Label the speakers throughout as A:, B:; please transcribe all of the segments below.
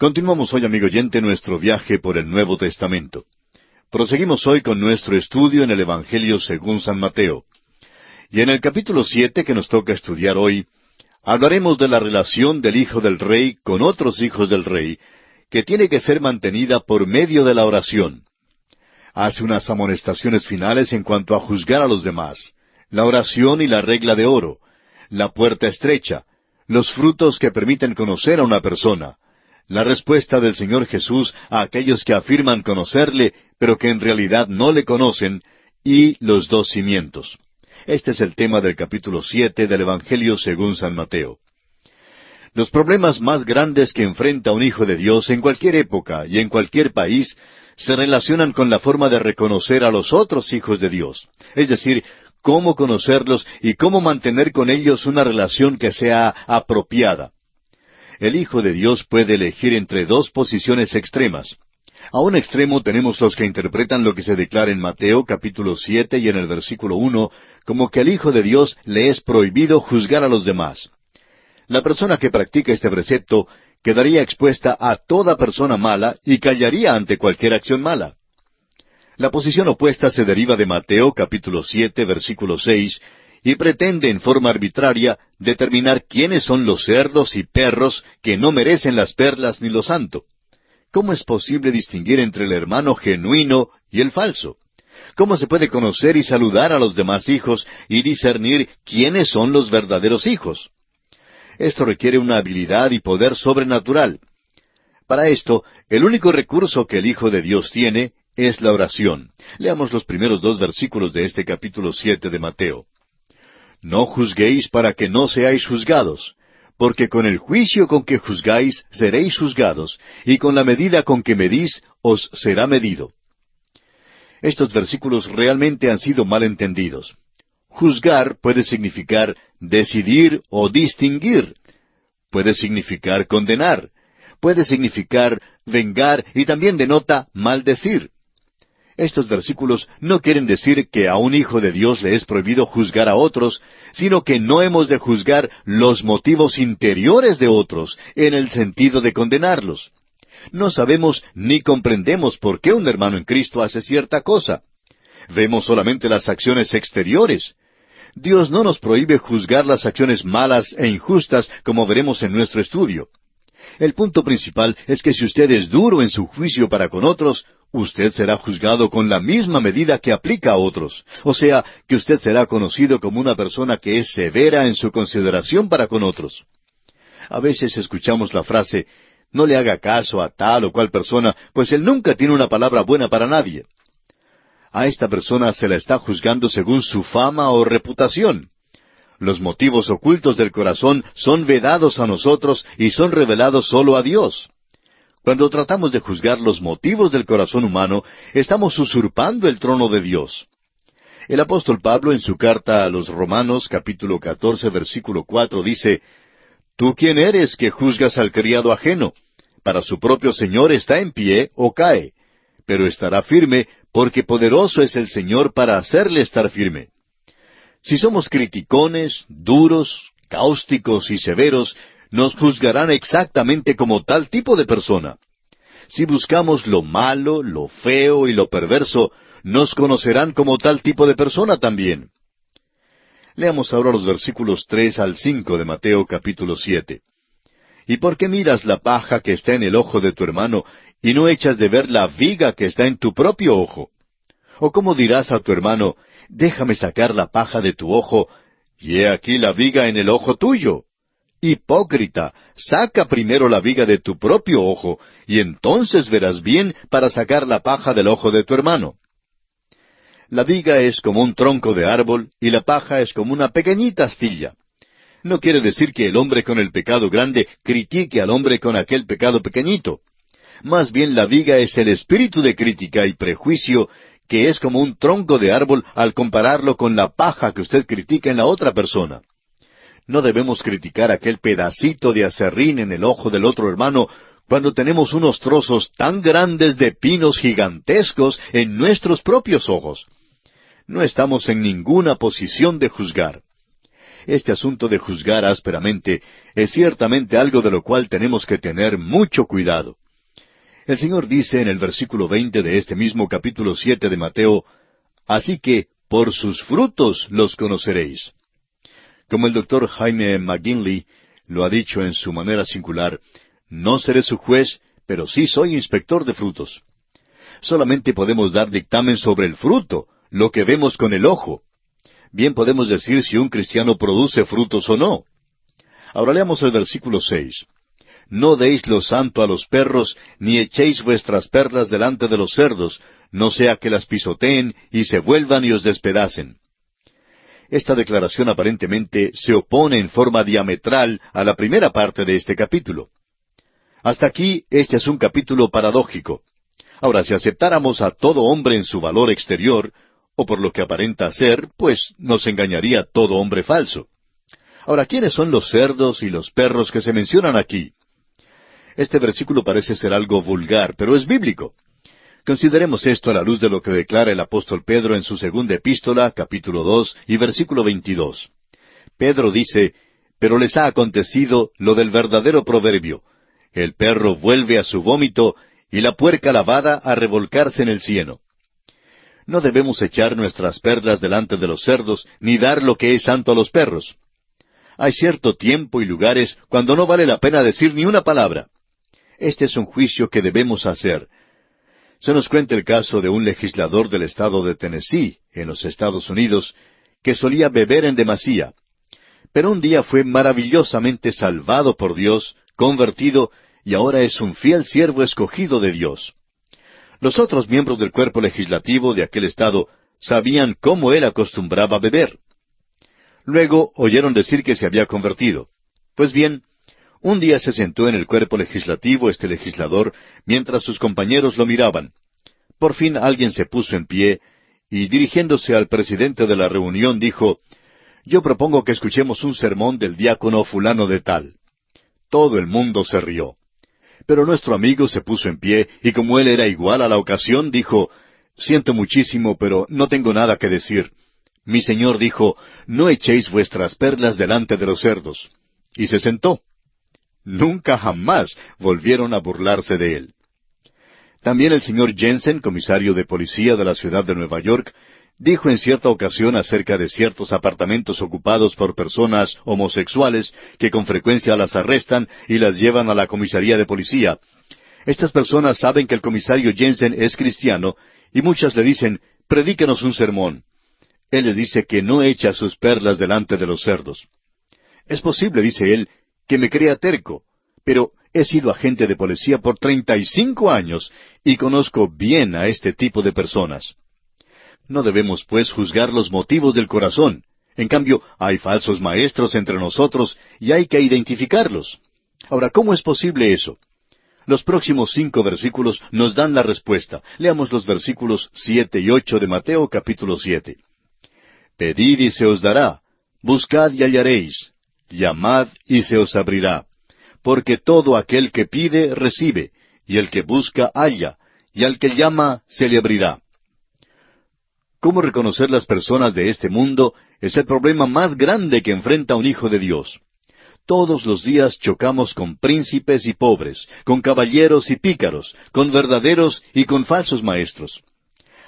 A: Continuamos hoy, amigo oyente, nuestro viaje por el Nuevo Testamento. Proseguimos hoy con nuestro estudio en el Evangelio según San Mateo. Y en el capítulo 7 que nos toca estudiar hoy, hablaremos de la relación del Hijo del Rey con otros hijos del Rey, que tiene que ser mantenida por medio de la oración. Hace unas amonestaciones finales en cuanto a juzgar a los demás, la oración y la regla de oro, la puerta estrecha, los frutos que permiten conocer a una persona, la respuesta del Señor Jesús a aquellos que afirman conocerle, pero que en realidad no le conocen, y los dos cimientos. Este es el tema del capítulo 7 del Evangelio según San Mateo. Los problemas más grandes que enfrenta un hijo de Dios en cualquier época y en cualquier país se relacionan con la forma de reconocer a los otros hijos de Dios, es decir, cómo conocerlos y cómo mantener con ellos una relación que sea apropiada. El Hijo de Dios puede elegir entre dos posiciones extremas. A un extremo tenemos los que interpretan lo que se declara en Mateo capítulo 7 y en el versículo 1, como que al Hijo de Dios le es prohibido juzgar a los demás. La persona que practica este precepto quedaría expuesta a toda persona mala y callaría ante cualquier acción mala. La posición opuesta se deriva de Mateo capítulo 7 versículo 6, y pretende en forma arbitraria determinar quiénes son los cerdos y perros que no merecen las perlas ni lo santo. ¿Cómo es posible distinguir entre el hermano genuino y el falso? ¿Cómo se puede conocer y saludar a los demás hijos y discernir quiénes son los verdaderos hijos? Esto requiere una habilidad y poder sobrenatural. Para esto, el único recurso que el Hijo de Dios tiene es la oración. Leamos los primeros dos versículos de este capítulo 7 de Mateo. No juzguéis para que no seáis juzgados, porque con el juicio con que juzgáis seréis juzgados, y con la medida con que medís os será medido. Estos versículos realmente han sido mal entendidos. Juzgar puede significar decidir o distinguir. Puede significar condenar. Puede significar vengar y también denota maldecir. Estos versículos no quieren decir que a un hijo de Dios le es prohibido juzgar a otros, sino que no hemos de juzgar los motivos interiores de otros, en el sentido de condenarlos. No sabemos ni comprendemos por qué un hermano en Cristo hace cierta cosa. Vemos solamente las acciones exteriores. Dios no nos prohíbe juzgar las acciones malas e injustas, como veremos en nuestro estudio. El punto principal es que si usted es duro en su juicio para con otros, usted será juzgado con la misma medida que aplica a otros. O sea, que usted será conocido como una persona que es severa en su consideración para con otros. A veces escuchamos la frase, no le haga caso a tal o cual persona, pues él nunca tiene una palabra buena para nadie. A esta persona se la está juzgando según su fama o reputación. Los motivos ocultos del corazón son vedados a nosotros y son revelados solo a Dios. Cuando tratamos de juzgar los motivos del corazón humano, estamos usurpando el trono de Dios. El apóstol Pablo en su carta a los Romanos, capítulo 14, versículo 4, dice, ¿Tú quién eres que juzgas al criado ajeno? Para su propio Señor está en pie o cae, pero estará firme, porque poderoso es el Señor para hacerle estar firme. Si somos criticones, duros, cáusticos y severos, nos juzgarán exactamente como tal tipo de persona. Si buscamos lo malo, lo feo y lo perverso, nos conocerán como tal tipo de persona también. Leamos ahora los versículos 3 al 5 de Mateo capítulo 7. ¿Y por qué miras la paja que está en el ojo de tu hermano, y no echas de ver la viga que está en tu propio ojo? ¿O cómo dirás a tu hermano, déjame sacar la paja de tu ojo, y he aquí la viga en el ojo tuyo? Hipócrita, saca primero la viga de tu propio ojo, y entonces verás bien para sacar la paja del ojo de tu hermano. La viga es como un tronco de árbol, y la paja es como una pequeñita astilla. No quiere decir que el hombre con el pecado grande critique al hombre con aquel pecado pequeñito. Más bien la viga es el espíritu de crítica y prejuicio, que es como un tronco de árbol al compararlo con la paja que usted critica en la otra persona. No debemos criticar aquel pedacito de aserrín en el ojo del otro hermano cuando tenemos unos trozos tan grandes de pinos gigantescos en nuestros propios ojos. No estamos en ninguna posición de juzgar. Este asunto de juzgar ásperamente es ciertamente algo de lo cual tenemos que tener mucho cuidado. El Señor dice en el versículo 20 de este mismo capítulo 7 de Mateo, «Así que por sus frutos los conoceréis». Como el doctor Jaime McGinley lo ha dicho en su manera singular, «No seré su juez, pero sí soy inspector de frutos». Solamente podemos dar dictamen sobre el fruto, lo que vemos con el ojo. Bien podemos decir si un cristiano produce frutos o no. Ahora leamos el versículo 6. «No deis lo santo a los perros, ni echéis vuestras perlas delante de los cerdos, no sea que las pisoteen y se vuelvan y os despedacen». Esta declaración aparentemente se opone en forma diametral a la primera parte de este capítulo. Hasta aquí, este es un capítulo paradójico. Ahora, si aceptáramos a todo hombre en su valor exterior, o por lo que aparenta ser, pues nos engañaría todo hombre falso. Ahora, ¿quiénes son los cerdos y los perros que se mencionan aquí? Este versículo parece ser algo vulgar, pero es bíblico. Consideremos esto a la luz de lo que declara el apóstol Pedro en su segunda epístola, capítulo 2, y versículo 22. Pedro dice, «Pero les ha acontecido lo del verdadero proverbio. El perro vuelve a su vómito, y la puerca lavada a revolcarse en el cieno». No debemos echar nuestras perlas delante de los cerdos, ni dar lo que es santo a los perros. Hay cierto tiempo y lugares cuando no vale la pena decir ni una palabra. Este es un juicio que debemos hacer. Se nos cuenta el caso de un legislador del estado de Tennessee, en los Estados Unidos, que solía beber en demasía. Pero un día fue maravillosamente salvado por Dios, convertido, y ahora es un fiel siervo escogido de Dios. Los otros miembros del cuerpo legislativo de aquel estado sabían cómo él acostumbraba a beber. Luego oyeron decir que se había convertido. Pues bien, un día se sentó en el cuerpo legislativo este legislador, mientras sus compañeros lo miraban. Por fin alguien se puso en pie, y dirigiéndose al presidente de la reunión dijo, «Yo propongo que escuchemos un sermón del diácono fulano de tal». Todo el mundo se rió. Pero nuestro amigo se puso en pie, y como él era igual a la ocasión, dijo, «Siento muchísimo, pero no tengo nada que decir. Mi Señor dijo, no echéis vuestras perlas delante de los cerdos». Y se sentó. Nunca jamás volvieron a burlarse de él. También el señor Jensen, comisario de policía de la ciudad de Nueva York, dijo en cierta ocasión acerca de ciertos apartamentos ocupados por personas homosexuales que con frecuencia las arrestan y las llevan a la comisaría de policía. Estas personas saben que el comisario Jensen es cristiano y muchas le dicen, «Predíquenos un sermón». Él les dice que no echa sus perlas delante de los cerdos. Es posible, dice él, que me crea terco, pero he sido agente de policía por 35 años y conozco bien a este tipo de personas. No debemos, pues, juzgar los motivos del corazón. En cambio, hay falsos maestros entre nosotros y hay que identificarlos. Ahora, ¿cómo es posible eso? Los próximos 5 versículos nos dan la respuesta. Leamos los versículos 7 y 8 de Mateo capítulo 7. «Pedid y se os dará, buscad y hallaréis, llamad y se os abrirá. Porque todo aquel que pide, recibe, y el que busca, halla, y al que llama, se le abrirá». ¿Cómo reconocer las personas de este mundo? Es el problema más grande que enfrenta un hijo de Dios. Todos los días chocamos con príncipes y pobres, con caballeros y pícaros, con verdaderos y con falsos maestros.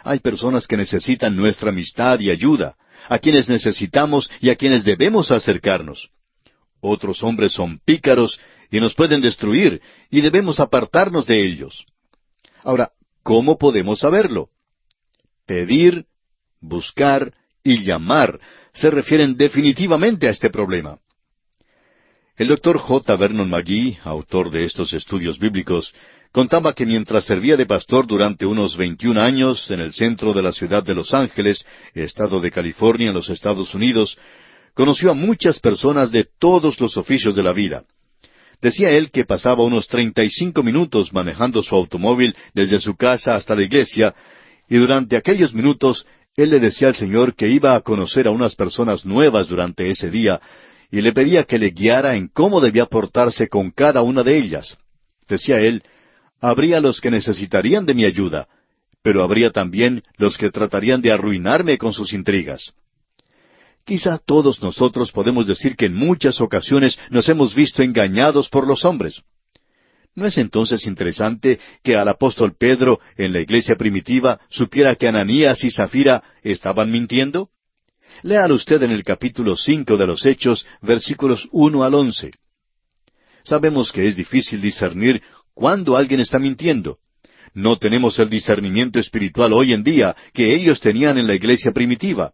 A: Hay personas que necesitan nuestra amistad y ayuda, a quienes necesitamos y a quienes debemos acercarnos. Otros hombres son pícaros y nos pueden destruir, y debemos apartarnos de ellos. Ahora, ¿cómo podemos saberlo? Pedir, buscar y llamar se refieren definitivamente a este problema. El doctor J. Vernon McGee, autor de estos estudios bíblicos, contaba que mientras servía de pastor durante unos 21 años en el centro de la ciudad de Los Ángeles, estado de California, en los Estados Unidos, conoció a muchas personas de todos los oficios de la vida. Decía él que pasaba unos 35 minutos manejando su automóvil desde su casa hasta la iglesia, y durante aquellos minutos él le decía al Señor que iba a conocer a unas personas nuevas durante ese día, y le pedía que le guiara en cómo debía portarse con cada una de ellas. Decía él, habría los que necesitarían de mi ayuda, pero habría también los que tratarían de arruinarme con sus intrigas. Quizá todos nosotros podemos decir que en muchas ocasiones nos hemos visto engañados por los hombres. ¿No es entonces interesante que al apóstol Pedro en la iglesia primitiva supiera que Ananías y Zafira estaban mintiendo? Léalo usted en el capítulo 5 de los Hechos, versículos 1 al 11. Sabemos que es difícil discernir cuándo alguien está mintiendo. No tenemos el discernimiento espiritual hoy en día que ellos tenían en la iglesia primitiva.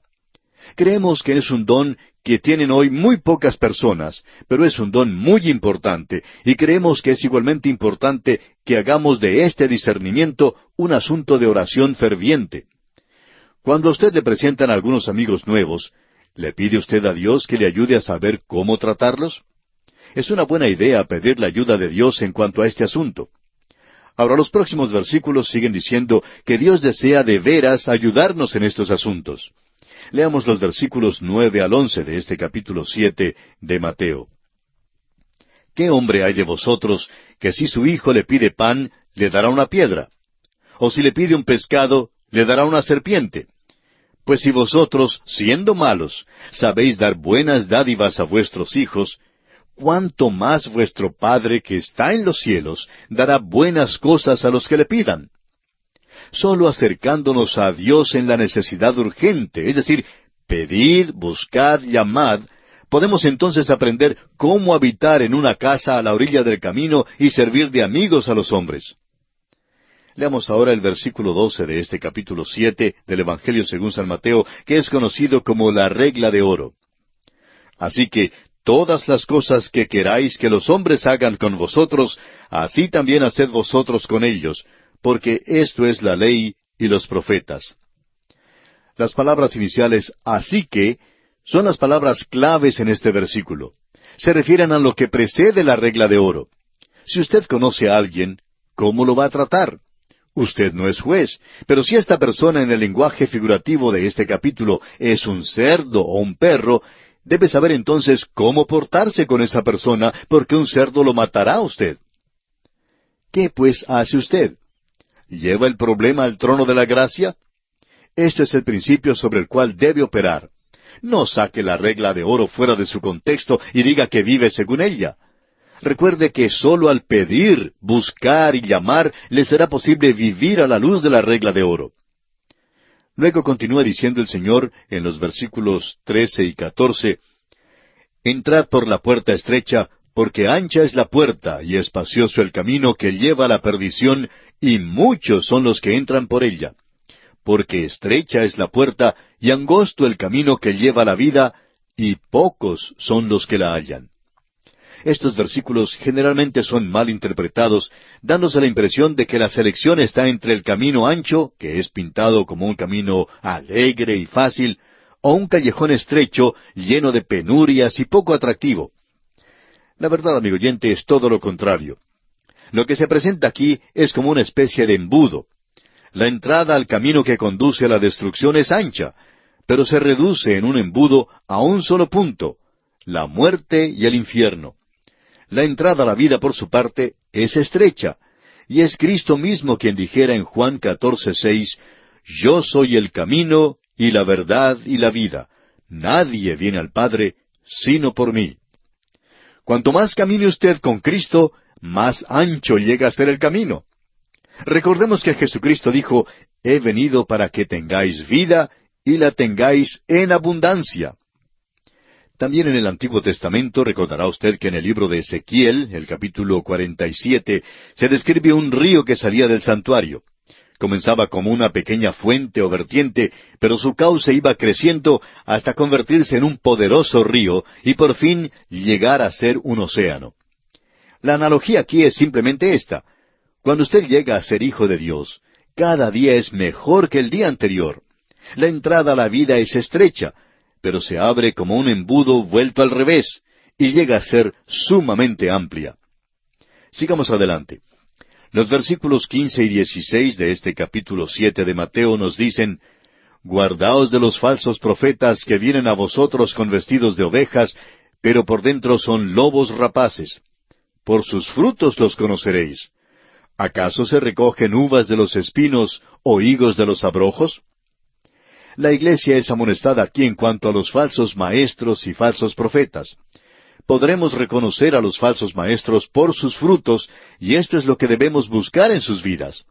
A: Creemos que es un don que tienen hoy muy pocas personas, pero es un don muy importante, y creemos que es igualmente importante que hagamos de este discernimiento un asunto de oración ferviente. Cuando a usted le presentan algunos amigos nuevos, ¿le pide usted a Dios que le ayude a saber cómo tratarlos? Es una buena idea pedir la ayuda de Dios en cuanto a este asunto. Ahora, los próximos versículos siguen diciendo que Dios desea de veras ayudarnos en estos asuntos. Leamos los versículos 9 al 11 de este capítulo 7 de Mateo. ¿Qué hombre hay de vosotros que si su hijo le pide pan, le dará una piedra? ¿O si le pide un pescado, le dará una serpiente? Pues si vosotros, siendo malos, sabéis dar buenas dádivas a vuestros hijos, ¿cuánto más vuestro Padre que está en los cielos dará buenas cosas a los que le pidan? Solo acercándonos a Dios en la necesidad urgente, es decir, pedid, buscad, llamad, podemos entonces aprender cómo habitar en una casa a la orilla del camino y servir de amigos a los hombres. Leamos ahora el versículo 12 de este capítulo 7 del Evangelio según San Mateo, que es conocido como la regla de oro. Así que todas las cosas que queráis que los hombres hagan con vosotros, así también haced vosotros con ellos, porque esto es la ley y los profetas. Las palabras iniciales así que son las palabras claves en este versículo. Se refieren a lo que precede la regla de oro. Si usted conoce a alguien, ¿cómo lo va a tratar? Usted no es juez, pero si esta persona en el lenguaje figurativo de este capítulo es un cerdo o un perro, debe saber entonces cómo portarse con esa persona, porque un cerdo lo matará a usted. ¿Qué pues hace usted? ¿Lleva el problema al trono de la gracia? Este es el principio sobre el cual debe operar. No saque la regla de oro fuera de su contexto y diga que vive según ella. Recuerde que sólo al pedir, buscar y llamar le será posible vivir a la luz de la regla de oro. Luego continúa diciendo el Señor en los versículos 13 y 14, «Entrad por la puerta estrecha, porque ancha es la puerta y espacioso el camino que lleva a la perdición, y muchos son los que entran por ella. Porque estrecha es la puerta y angosto el camino que lleva a la vida, y pocos son los que la hallan». Estos versículos generalmente son mal interpretados, dándose la impresión de que la selección está entre el camino ancho, que es pintado como un camino alegre y fácil, o un callejón estrecho, lleno de penurias y poco atractivo. La verdad, amigo oyente, es todo lo contrario. Lo que se presenta aquí es como una especie de embudo. La entrada al camino que conduce a la destrucción es ancha, pero se reduce en un embudo a un solo punto, la muerte y el infierno. La entrada a la vida, por su parte, es estrecha, y es Cristo mismo quien dijera en Juan 14:6, «Yo soy el camino y la verdad y la vida. Nadie viene al Padre sino por mí». Cuanto más camine usted con Cristo, más ancho llega a ser el camino. Recordemos que Jesucristo dijo, «He venido para que tengáis vida y la tengáis en abundancia». También en el Antiguo Testamento recordará usted que en el libro de Ezequiel, el capítulo 47, se describe un río que salía del santuario. Comenzaba como una pequeña fuente o vertiente, pero su cauce iba creciendo hasta convertirse en un poderoso río y por fin llegar a ser un océano. La analogía aquí es simplemente esta. Cuando usted llega a ser hijo de Dios, cada día es mejor que el día anterior. La entrada a la vida es estrecha, pero se abre como un embudo vuelto al revés, y llega a ser sumamente amplia. Sigamos adelante. Los versículos 15 y 16 de este capítulo 7 de Mateo nos dicen, «Guardaos de los falsos profetas que vienen a vosotros con vestidos de ovejas, pero por dentro son lobos rapaces. Por sus frutos los conoceréis. ¿Acaso se recogen uvas de los espinos o higos de los abrojos?» La iglesia es amonestada aquí en cuanto a los falsos maestros y falsos profetas. Podremos reconocer a los falsos maestros por sus frutos, y esto es lo que debemos buscar en sus vidas.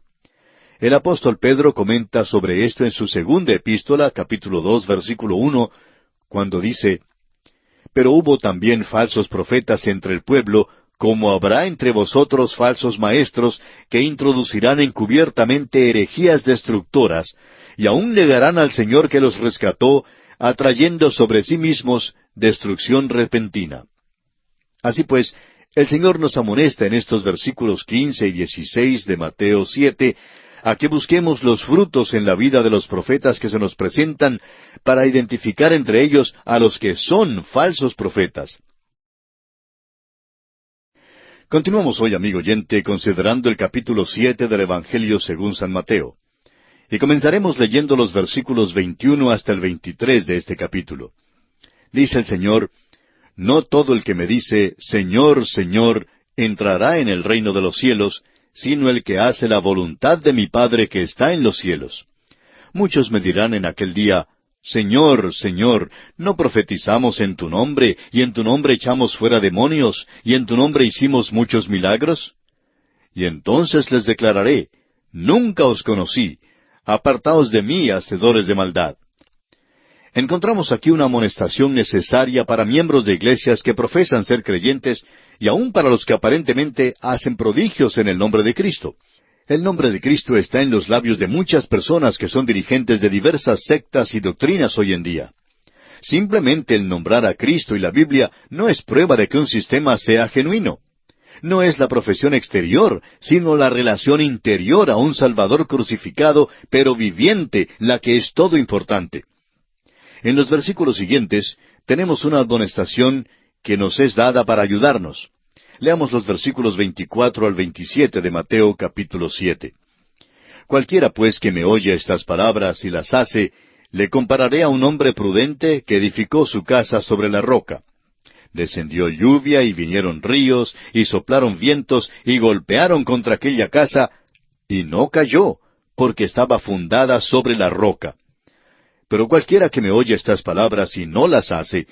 A: El apóstol Pedro comenta sobre esto en su segunda epístola, capítulo 2, versículo 1, cuando dice: «Pero hubo también falsos profetas entre el pueblo, como habrá entre vosotros falsos maestros, que introducirán encubiertamente herejías destructoras, y aun negarán al Señor que los rescató, atrayendo sobre sí mismos destrucción repentina». Así pues, el Señor nos amonesta en estos versículos 15 y 16 de Mateo 7, a que busquemos los frutos en la vida de los profetas que se nos presentan, para identificar entre ellos a los que son falsos profetas. Continuamos hoy, amigo oyente, considerando el capítulo 7 del Evangelio según San Mateo. Y comenzaremos leyendo los versículos 21 hasta el 23 de este capítulo. Dice el Señor: «No todo el que me dice, Señor, Señor, entrará en el reino de los cielos, sino el que hace la voluntad de mi Padre que está en los cielos. Muchos me dirán en aquel día, Señor, Señor, ¿no profetizamos en tu nombre, y en tu nombre echamos fuera demonios, y en tu nombre hicimos muchos milagros? Y entonces les declararé, Nunca os conocí, apartaos de mí, hacedores de maldad». Encontramos aquí una amonestación necesaria para miembros de iglesias que profesan ser creyentes, y aun para los que aparentemente hacen prodigios en el nombre de Cristo. El nombre de Cristo está en los labios de muchas personas que son dirigentes de diversas sectas y doctrinas hoy en día. Simplemente el nombrar a Cristo y la Biblia no es prueba de que un sistema sea genuino. No es la profesión exterior, sino la relación interior a un Salvador crucificado, pero viviente, la que es todo importante. En los versículos siguientes tenemos una admonestación que nos es dada para ayudarnos. Leamos los versículos 24 al 27 de Mateo capítulo 7. «Cualquiera pues que me oye estas palabras y las hace, le compararé a un hombre prudente que edificó su casa sobre la roca. Descendió lluvia y vinieron ríos y soplaron vientos y golpearon contra aquella casa, y no cayó, porque estaba fundada sobre la roca. Pero cualquiera que me oye estas palabras y no las hace,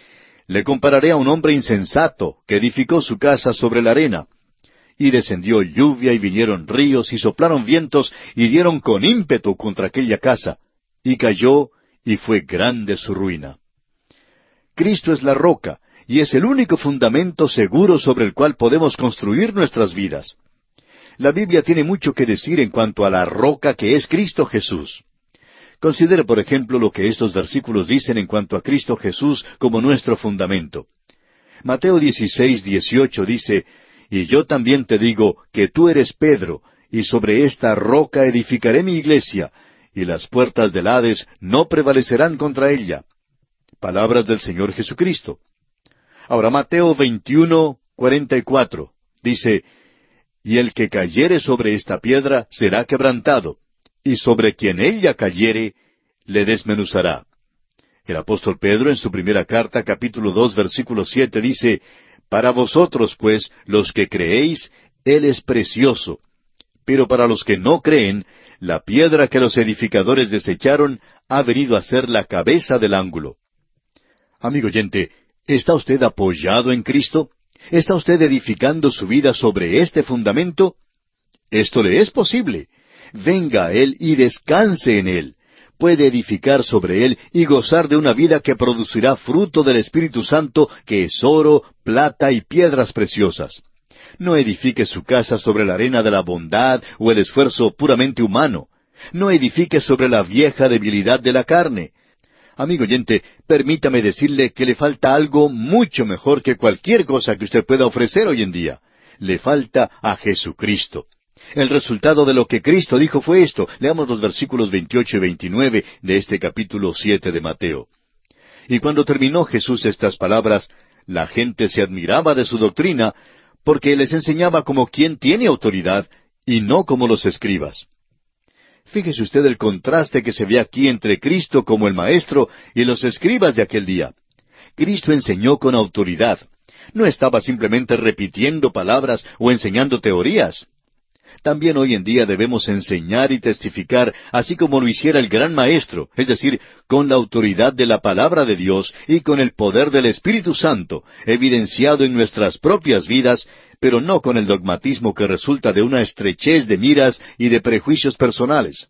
A: le compararé a un hombre insensato que edificó su casa sobre la arena. Y descendió lluvia y vinieron ríos y soplaron vientos y dieron con ímpetu contra aquella casa, y cayó y fue grande su ruina». Cristo es la roca, y es el único fundamento seguro sobre el cual podemos construir nuestras vidas. La Biblia tiene mucho que decir en cuanto a la roca que es Cristo Jesús. Considere, por ejemplo, lo que estos versículos dicen en cuanto a Cristo Jesús como nuestro fundamento. Mateo 16:18 dice: «Y yo también te digo que tú eres Pedro, y sobre esta roca edificaré mi iglesia, y las puertas del Hades no prevalecerán contra ella». Palabras del Señor Jesucristo. Ahora Mateo 21:44 dice: «Y el que cayere sobre esta piedra será quebrantado, y sobre quien ella cayere, le desmenuzará». El apóstol Pedro en su primera carta, capítulo 2, versículo 7, dice: «Para vosotros, pues, los que creéis, Él es precioso. Pero para los que no creen, la piedra que los edificadores desecharon ha venido a ser la cabeza del ángulo». Amigo oyente, ¿está usted apoyado en Cristo? ¿Está usted edificando su vida sobre este fundamento? Esto le es posible. Venga a Él y descanse en Él. Puede edificar sobre Él y gozar de una vida que producirá fruto del Espíritu Santo, que es oro, plata y piedras preciosas. No edifique su casa sobre la arena de la bondad o el esfuerzo puramente humano. No edifique sobre la vieja debilidad de la carne. Amigo oyente, permítame decirle que le falta algo mucho mejor que cualquier cosa que usted pueda ofrecer hoy en día. Le falta a Jesucristo. El resultado de lo que Cristo dijo fue esto. Leamos los versículos 28 y 29 de este capítulo 7 de Mateo. «Y cuando terminó Jesús estas palabras, la gente se admiraba de su doctrina, porque les enseñaba como quien tiene autoridad, y no como los escribas». Fíjese usted el contraste que se ve aquí entre Cristo como el Maestro y los escribas de aquel día. Cristo enseñó con autoridad. No estaba simplemente repitiendo palabras o enseñando teorías. También hoy en día debemos enseñar y testificar, así como lo hiciera el gran Maestro, es decir, con la autoridad de la palabra de Dios y con el poder del Espíritu Santo, evidenciado en nuestras propias vidas, pero no con el dogmatismo que resulta de una estrechez de miras y de prejuicios personales.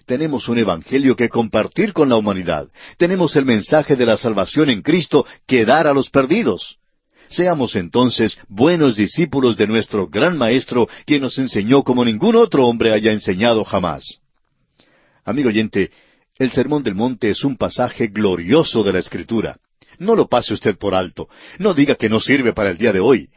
A: Tenemos un evangelio que compartir con la humanidad. Tenemos el mensaje de la salvación en Cristo que dar a los perdidos. Seamos entonces buenos discípulos de nuestro gran Maestro, quien nos enseñó como ningún otro hombre haya enseñado jamás. Amigo oyente, el Sermón del Monte es un pasaje glorioso de la Escritura. No lo pase usted por alto. No diga que no sirve para el día de hoy.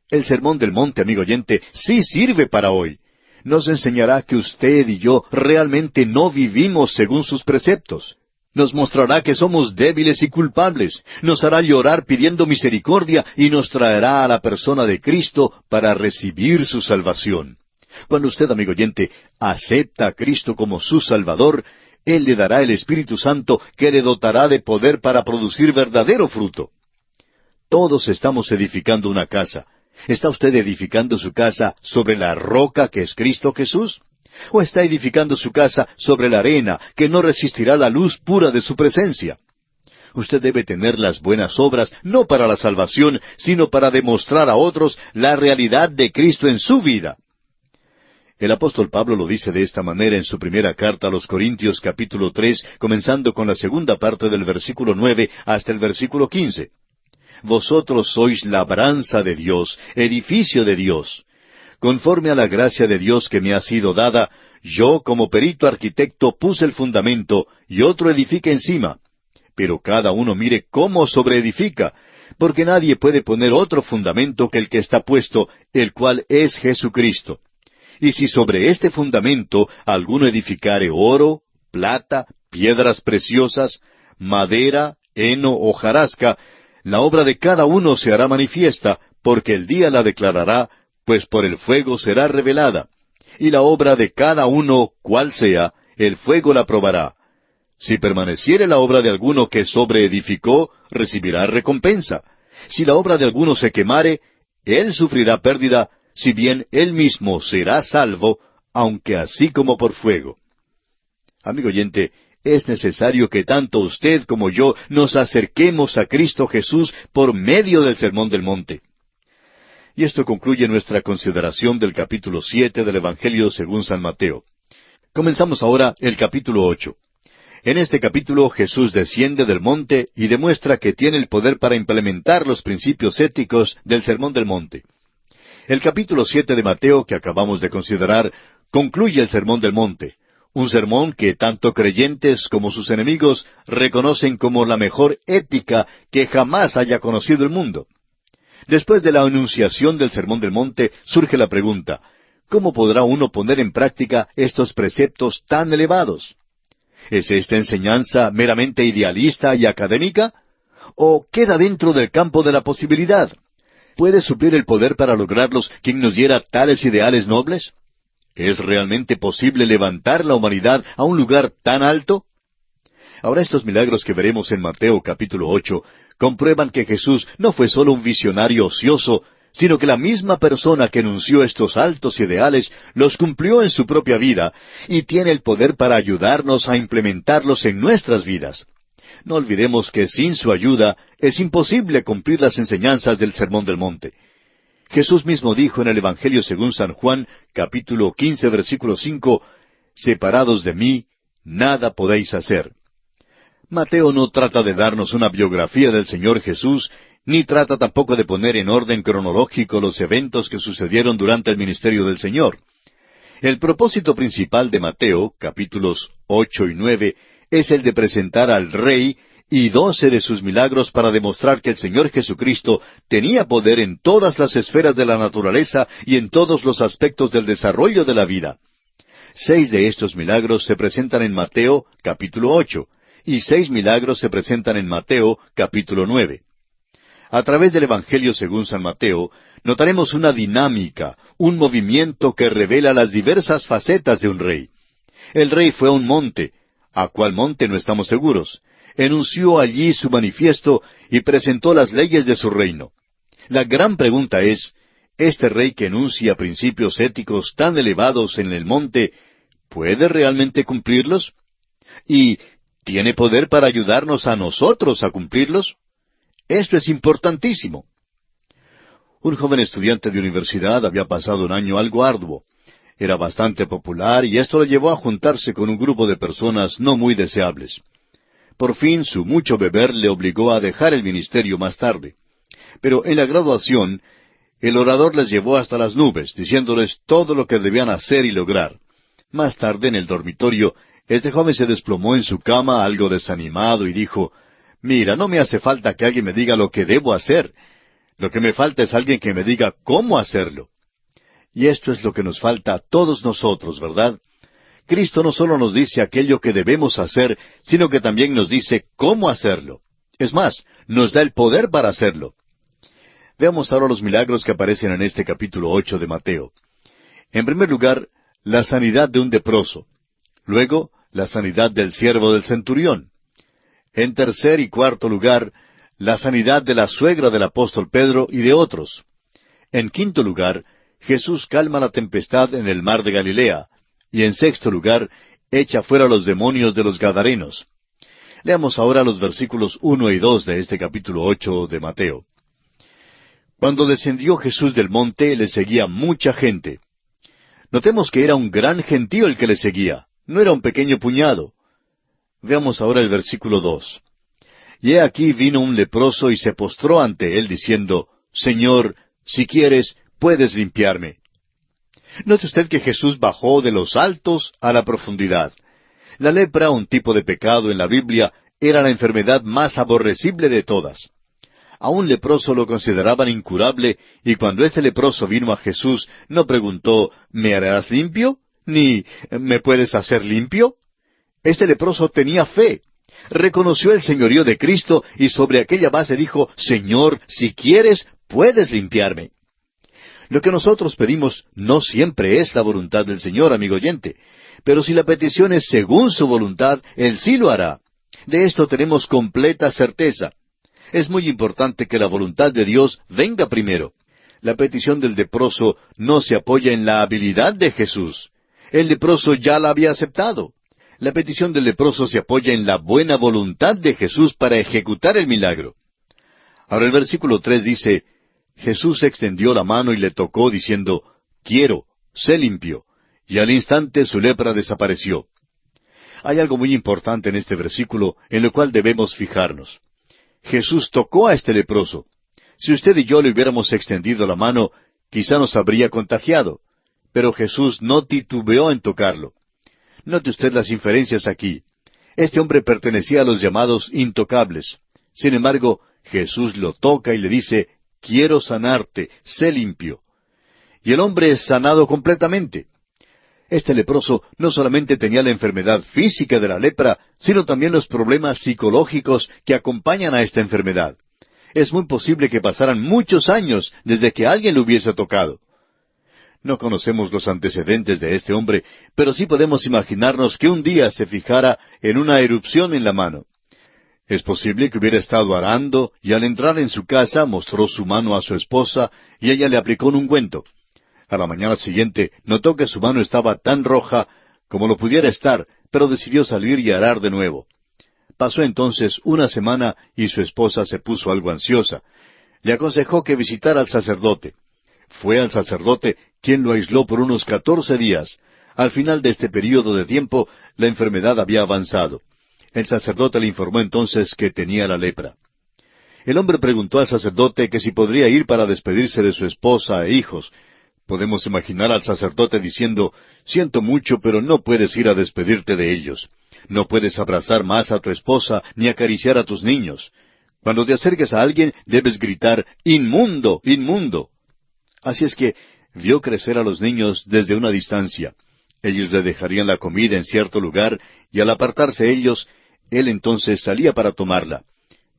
A: El Sermón del Monte, amigo oyente, sí sirve para hoy. Nos enseñará que usted y yo realmente no vivimos según sus preceptos. Nos mostrará que somos débiles y culpables. Nos hará llorar pidiendo misericordia y nos traerá a la persona de Cristo para recibir su salvación. Cuando usted, amigo oyente, acepta a Cristo como su Salvador, Él le dará el Espíritu Santo que le dotará de poder para producir verdadero fruto. Todos estamos edificando una casa. ¿Está usted edificando su casa sobre la roca que es Cristo Jesús? ¿O está edificando su casa sobre la arena que no resistirá la luz pura de su presencia? Usted debe tener las buenas obras no para la salvación, sino para demostrar a otros la realidad de Cristo en su vida. El apóstol Pablo lo dice de esta manera en su primera carta a los Corintios capítulo 3, comenzando con la segunda parte del versículo 9 hasta el versículo 15. Vosotros sois labranza de Dios, edificio de Dios. Conforme a la gracia de Dios que me ha sido dada, yo como perito arquitecto puse el fundamento, y otro edifica encima. Pero cada uno mire cómo sobreedifica, porque nadie puede poner otro fundamento que el que está puesto, el cual es Jesucristo. Y si sobre este fundamento alguno edificare oro, plata, piedras preciosas, madera, heno o hojarasca, la obra de cada uno se hará manifiesta, porque el día la declarará, pues por el fuego será revelada. Y la obra de cada uno, cual sea, el fuego la probará. Si permaneciere la obra de alguno que sobreedificó, recibirá recompensa. Si la obra de alguno se quemare, él sufrirá pérdida, si bien él mismo será salvo, aunque así como por fuego. Amigo oyente, es necesario que tanto usted como yo nos acerquemos a Cristo Jesús por medio del Sermón del Monte. Y esto concluye nuestra consideración del capítulo 7 del Evangelio según San Mateo. Comenzamos ahora el capítulo 8. En este capítulo Jesús desciende del monte y demuestra que tiene el poder para implementar los principios éticos del Sermón del Monte. El capítulo 7 de Mateo que acabamos de considerar concluye el Sermón del Monte. Un sermón que tanto creyentes como sus enemigos reconocen como la mejor ética que jamás haya conocido el mundo. Después de la enunciación del Sermón del Monte surge la pregunta, ¿cómo podrá uno poner en práctica estos preceptos tan elevados? ¿Es esta enseñanza meramente idealista y académica? ¿O queda dentro del campo de la posibilidad? ¿Puede suplir el poder para lograrlos quien nos diera tales ideales nobles? ¿Es realmente posible levantar la humanidad a un lugar tan alto? Ahora estos milagros que veremos en Mateo capítulo 8 comprueban que Jesús no fue solo un visionario ocioso, sino que la misma persona que enunció estos altos ideales los cumplió en su propia vida y tiene el poder para ayudarnos a implementarlos en nuestras vidas. No olvidemos que sin su ayuda es imposible cumplir las enseñanzas del Sermón del Monte. Jesús mismo dijo en el Evangelio según San Juan, capítulo 15, versículo 5, «Separados de mí, nada podéis hacer». Mateo no trata de darnos una biografía del Señor Jesús, ni trata tampoco de poner en orden cronológico los eventos que sucedieron durante el ministerio del Señor. El propósito principal de Mateo, capítulos 8 y 9, es el de presentar al Rey y 12 de sus milagros para demostrar que el Señor Jesucristo tenía poder en todas las esferas de la naturaleza y en todos los aspectos del desarrollo de la vida. 6 de estos milagros se presentan en Mateo, capítulo 8, y 6 milagros se presentan en Mateo, capítulo 9. A través del Evangelio según San Mateo, notaremos una dinámica, un movimiento que revela las diversas facetas de un rey. El rey fue a un monte, a cuál monte no estamos seguros. Enunció allí su manifiesto y presentó las leyes de su reino. La gran pregunta es, este rey que enuncia principios éticos tan elevados en el monte, ¿puede realmente cumplirlos? ¿Y tiene poder para ayudarnos a nosotros a cumplirlos? Esto es importantísimo. Un joven estudiante de universidad había pasado un año algo arduo. Era bastante popular y esto le llevó a juntarse con un grupo de personas no muy deseables. Por fin, su mucho beber le obligó a dejar el ministerio más tarde. Pero en la graduación, el orador les llevó hasta las nubes, diciéndoles todo lo que debían hacer y lograr. Más tarde, en el dormitorio, este joven se desplomó en su cama algo desanimado y dijo, «Mira, no me hace falta que alguien me diga lo que debo hacer. Lo que me falta es alguien que me diga cómo hacerlo». Y esto es lo que nos falta a todos nosotros, ¿verdad? Cristo no solo nos dice aquello que debemos hacer, sino que también nos dice cómo hacerlo. Es más, nos da el poder para hacerlo. Veamos ahora los milagros que aparecen en este capítulo 8 de Mateo. En primer lugar, la sanidad de un leproso. Luego, la sanidad del siervo del centurión. En tercer y cuarto lugar, la sanidad de la suegra del apóstol Pedro y de otros. En quinto lugar, Jesús calma la tempestad en el mar de Galilea. Y en sexto lugar, echa fuera los demonios de los Gadarenos. Leamos ahora los versículos 1 y 2 de este capítulo 8 de Mateo. Cuando descendió Jesús del monte, le seguía mucha gente. Notemos que era un gran gentío el que le seguía, no era un pequeño puñado. Veamos ahora el versículo 2. Y he aquí vino un leproso y se postró ante él, diciendo, «Señor, si quieres, puedes limpiarme». Note usted que Jesús bajó de los altos a la profundidad. La lepra, un tipo de pecado en la Biblia, era la enfermedad más aborrecible de todas. A un leproso lo consideraban incurable, y cuando este leproso vino a Jesús, no preguntó, «¿Me harás limpio?», ni «¿Me puedes hacer limpio?». Este leproso tenía fe. Reconoció el señorío de Cristo y sobre aquella base dijo, «Señor, si quieres, puedes limpiarme». Lo que nosotros pedimos no siempre es la voluntad del Señor, amigo oyente, pero si la petición es según su voluntad, Él sí lo hará. De esto tenemos completa certeza. Es muy importante que la voluntad de Dios venga primero. La petición del leproso no se apoya en la habilidad de Jesús. El leproso ya la había aceptado. La petición del leproso se apoya en la buena voluntad de Jesús para ejecutar el milagro. Ahora el versículo 3 dice, Jesús extendió la mano y le tocó, diciendo, «Quiero, sé limpio». Y al instante su lepra desapareció. Hay algo muy importante en este versículo en lo cual debemos fijarnos. Jesús tocó a este leproso. Si usted y yo le hubiéramos extendido la mano, quizá nos habría contagiado. Pero Jesús no titubeó en tocarlo. Note usted las inferencias aquí. Este hombre pertenecía a los llamados intocables. Sin embargo, Jesús lo toca y le dice, «Quiero sanarte, sé limpio». Y el hombre es sanado completamente. Este leproso no solamente tenía la enfermedad física de la lepra, sino también los problemas psicológicos que acompañan a esta enfermedad. Es muy posible que pasaran muchos años desde que alguien lo hubiese tocado. No conocemos los antecedentes de este hombre, pero sí podemos imaginarnos que un día se fijara en una erupción en la mano. Es posible que hubiera estado arando y al entrar en su casa mostró su mano a su esposa y ella le aplicó un ungüento. A la mañana siguiente notó que su mano estaba tan roja como lo pudiera estar, pero decidió salir y arar de nuevo. Pasó entonces una semana y su esposa se puso algo ansiosa. Le aconsejó que visitara al sacerdote. Fue al sacerdote, quien lo aisló por unos 14 días. Al final de este período de tiempo, la enfermedad había avanzado. El sacerdote le informó entonces que tenía la lepra. El hombre preguntó al sacerdote que si podría ir para despedirse de su esposa e hijos. Podemos imaginar al sacerdote diciendo, «Siento mucho, pero no puedes ir a despedirte de ellos. No puedes abrazar más a tu esposa ni acariciar a tus niños. Cuando te acerques a alguien, debes gritar, ¡Inmundo! ¡Inmundo!». Así es que vio crecer a los niños desde una distancia. Ellos le dejarían la comida en cierto lugar, y al apartarse ellos, él entonces salía para tomarla.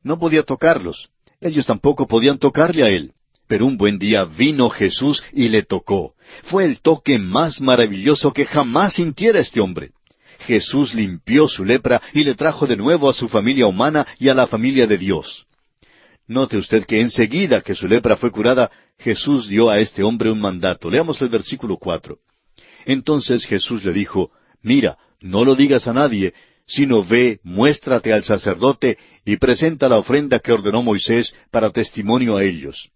A: No podía tocarlos. Ellos tampoco podían tocarle a él. Pero un buen día vino Jesús y le tocó. Fue el toque más maravilloso que jamás sintiera este hombre. Jesús limpió su lepra y le trajo de nuevo a su familia humana y a la familia de Dios. Note usted que enseguida que su lepra fue curada, Jesús dio a este hombre un mandato. Leamos el versículo 4. Entonces Jesús le dijo, mira, no lo digas a nadie, sino ve, muéstrate al sacerdote y presenta la ofrenda que ordenó Moisés para testimonio a ellos.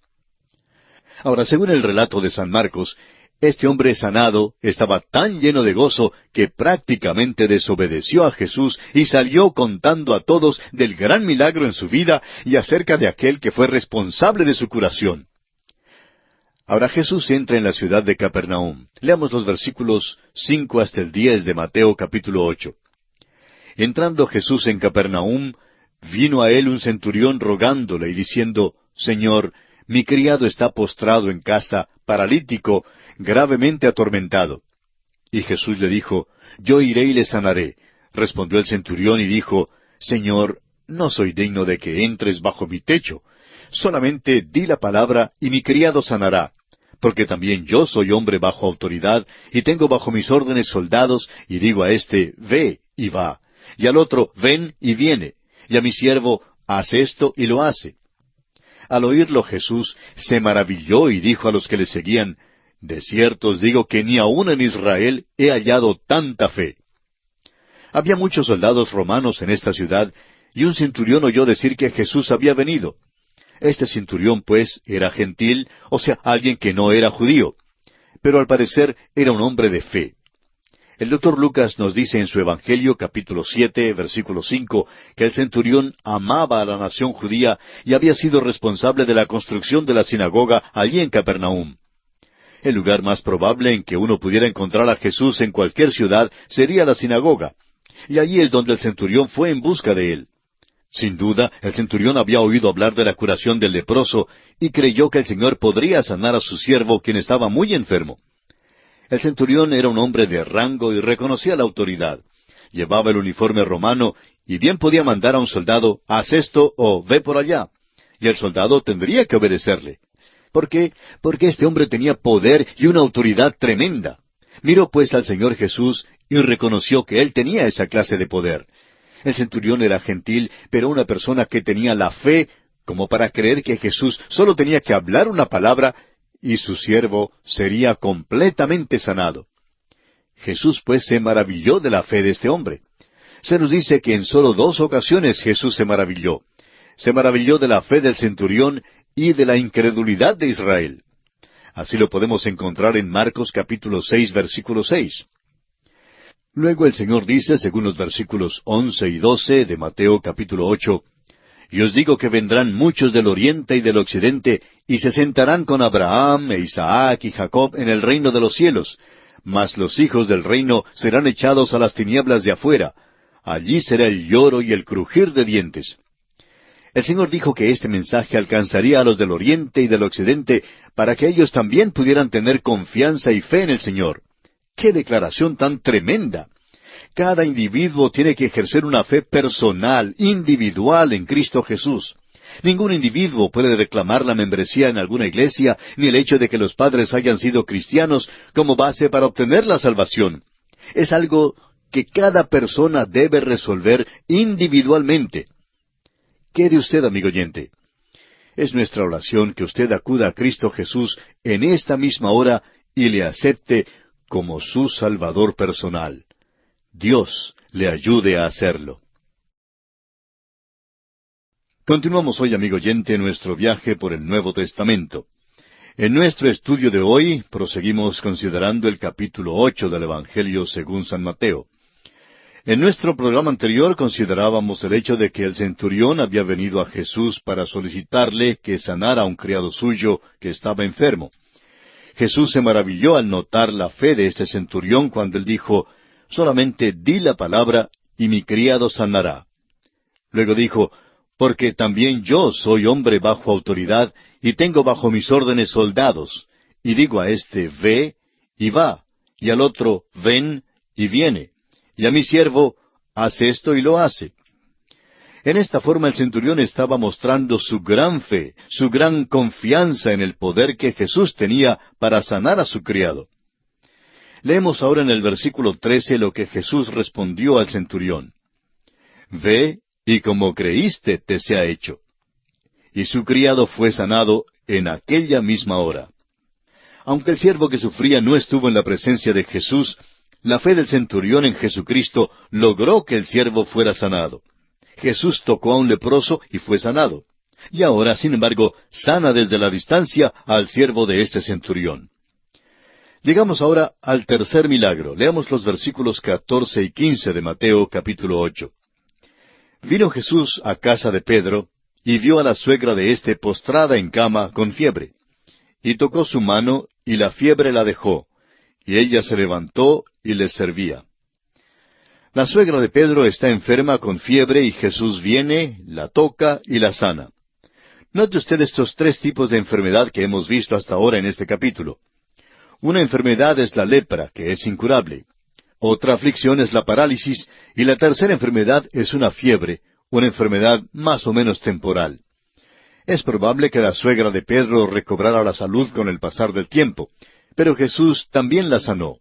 A: Ahora, según el relato de San Marcos, este hombre sanado estaba tan lleno de gozo que prácticamente desobedeció a Jesús y salió contando a todos del gran milagro en su vida y acerca de aquel que fue responsable de su curación. Ahora Jesús entra en la ciudad de Capernaum. Leamos los versículos 5 hasta el 10 de Mateo capítulo 8. Entrando Jesús en Capernaum, vino a él un centurión rogándole y diciendo, Señor, mi criado está postrado en casa, paralítico, gravemente atormentado. Y Jesús le dijo, Yo iré y le sanaré. Respondió el centurión y dijo, Señor, no soy digno de que entres bajo mi techo. Solamente di la palabra y mi criado sanará, porque también yo soy hombre bajo autoridad y tengo bajo mis órdenes soldados, y digo a éste, ve y va, y al otro, ven y viene, y a mi siervo, haz esto y lo hace. Al oírlo Jesús se maravilló y dijo a los que le seguían, de cierto os digo que ni aun en Israel he hallado tanta fe. Había muchos soldados romanos en esta ciudad, y un centurión oyó decir que Jesús había venido. Este centurión, pues, era gentil, o sea, alguien que no era judío, pero al parecer era un hombre de fe. El doctor Lucas nos dice en su Evangelio, capítulo 7, versículo 5, que el centurión amaba a la nación judía y había sido responsable de la construcción de la sinagoga allí en Capernaum. El lugar más probable en que uno pudiera encontrar a Jesús en cualquier ciudad sería la sinagoga, y allí es donde el centurión fue en busca de él. Sin duda, el centurión había oído hablar de la curación del leproso y creyó que el Señor podría sanar a su siervo, quien estaba muy enfermo. El centurión era un hombre de rango y reconocía la autoridad. Llevaba el uniforme romano y bien podía mandar a un soldado, haz esto o ve por allá, y el soldado tendría que obedecerle. ¿Por qué? Porque este hombre tenía poder y una autoridad tremenda. Miró pues al Señor Jesús y reconoció que él tenía esa clase de poder. El centurión era gentil, pero una persona que tenía la fe como para creer que Jesús solo tenía que hablar una palabra y su siervo sería completamente sanado. Jesús pues se maravilló de la fe de este hombre. Se nos dice que en solo 2 ocasiones Jesús se maravilló. Se maravilló de la fe del centurión y de la incredulidad de Israel. Así lo podemos encontrar en Marcos capítulo 6, versículo 6. Luego el Señor dice, según los versículos 11 y 12 de Mateo capítulo 8, Y os digo que vendrán muchos del oriente y del occidente, y se sentarán con Abraham, e Isaac y Jacob en el reino de los cielos, mas los hijos del reino serán echados a las tinieblas de afuera. Allí será el lloro y el crujir de dientes. El Señor dijo que este mensaje alcanzaría a los del oriente y del occidente, para que ellos también pudieran tener confianza y fe en el Señor. ¡Qué declaración tan tremenda! Cada individuo tiene que ejercer una fe personal, individual en Cristo Jesús. Ningún individuo puede reclamar la membresía en alguna iglesia, ni el hecho de que los padres hayan sido cristianos como base para obtener la salvación. Es algo que cada persona debe resolver individualmente. ¿Qué de usted, amigo oyente? Es nuestra oración que usted acuda a Cristo Jesús en esta misma hora y le acepte como su Salvador personal. Dios le ayude a hacerlo. Continuamos hoy, amigo oyente, nuestro viaje por el Nuevo Testamento. En nuestro estudio de hoy proseguimos considerando el capítulo 8 del Evangelio según San Mateo. En nuestro programa anterior considerábamos el hecho de que el centurión había venido a Jesús para solicitarle que sanara a un criado suyo que estaba enfermo. Jesús se maravilló al notar la fe de este centurión cuando él dijo, solamente di la palabra y mi criado sanará. Luego dijo, porque también yo soy hombre bajo autoridad y tengo bajo mis órdenes soldados, y digo a éste, ve y va, y al otro, ven y viene, y a mi siervo, haz esto y lo hace. En esta forma el centurión estaba mostrando su gran fe, su gran confianza en el poder que Jesús tenía para sanar a su criado. Leemos ahora en el versículo 13 lo que Jesús respondió al centurión. Ve, y como creíste te sea hecho. y su criado fue sanado en aquella misma hora. Aunque el siervo que sufría no estuvo en la presencia de Jesús, la fe del centurión en Jesucristo logró que el siervo fuera sanado. Jesús tocó a un leproso y fue sanado. Y ahora, sin embargo, sana desde la distancia al siervo de este centurión. Llegamos ahora al tercer milagro. Leamos los versículos 14 y 15 de Mateo capítulo 8. Vino Jesús a casa de Pedro, y vio a la suegra de éste postrada en cama con fiebre. Y tocó su mano, y la fiebre la dejó, y ella se levantó y les servía. La suegra de Pedro está enferma con fiebre, y Jesús viene, la toca y la sana. Note usted estos tres tipos de enfermedad que hemos visto hasta ahora en este capítulo. Una enfermedad es la lepra, que es incurable. Otra aflicción es la parálisis, y la tercera enfermedad es una fiebre, una enfermedad más o menos temporal. Es probable que la suegra de Pedro recobrara la salud con el pasar del tiempo, pero Jesús también la sanó.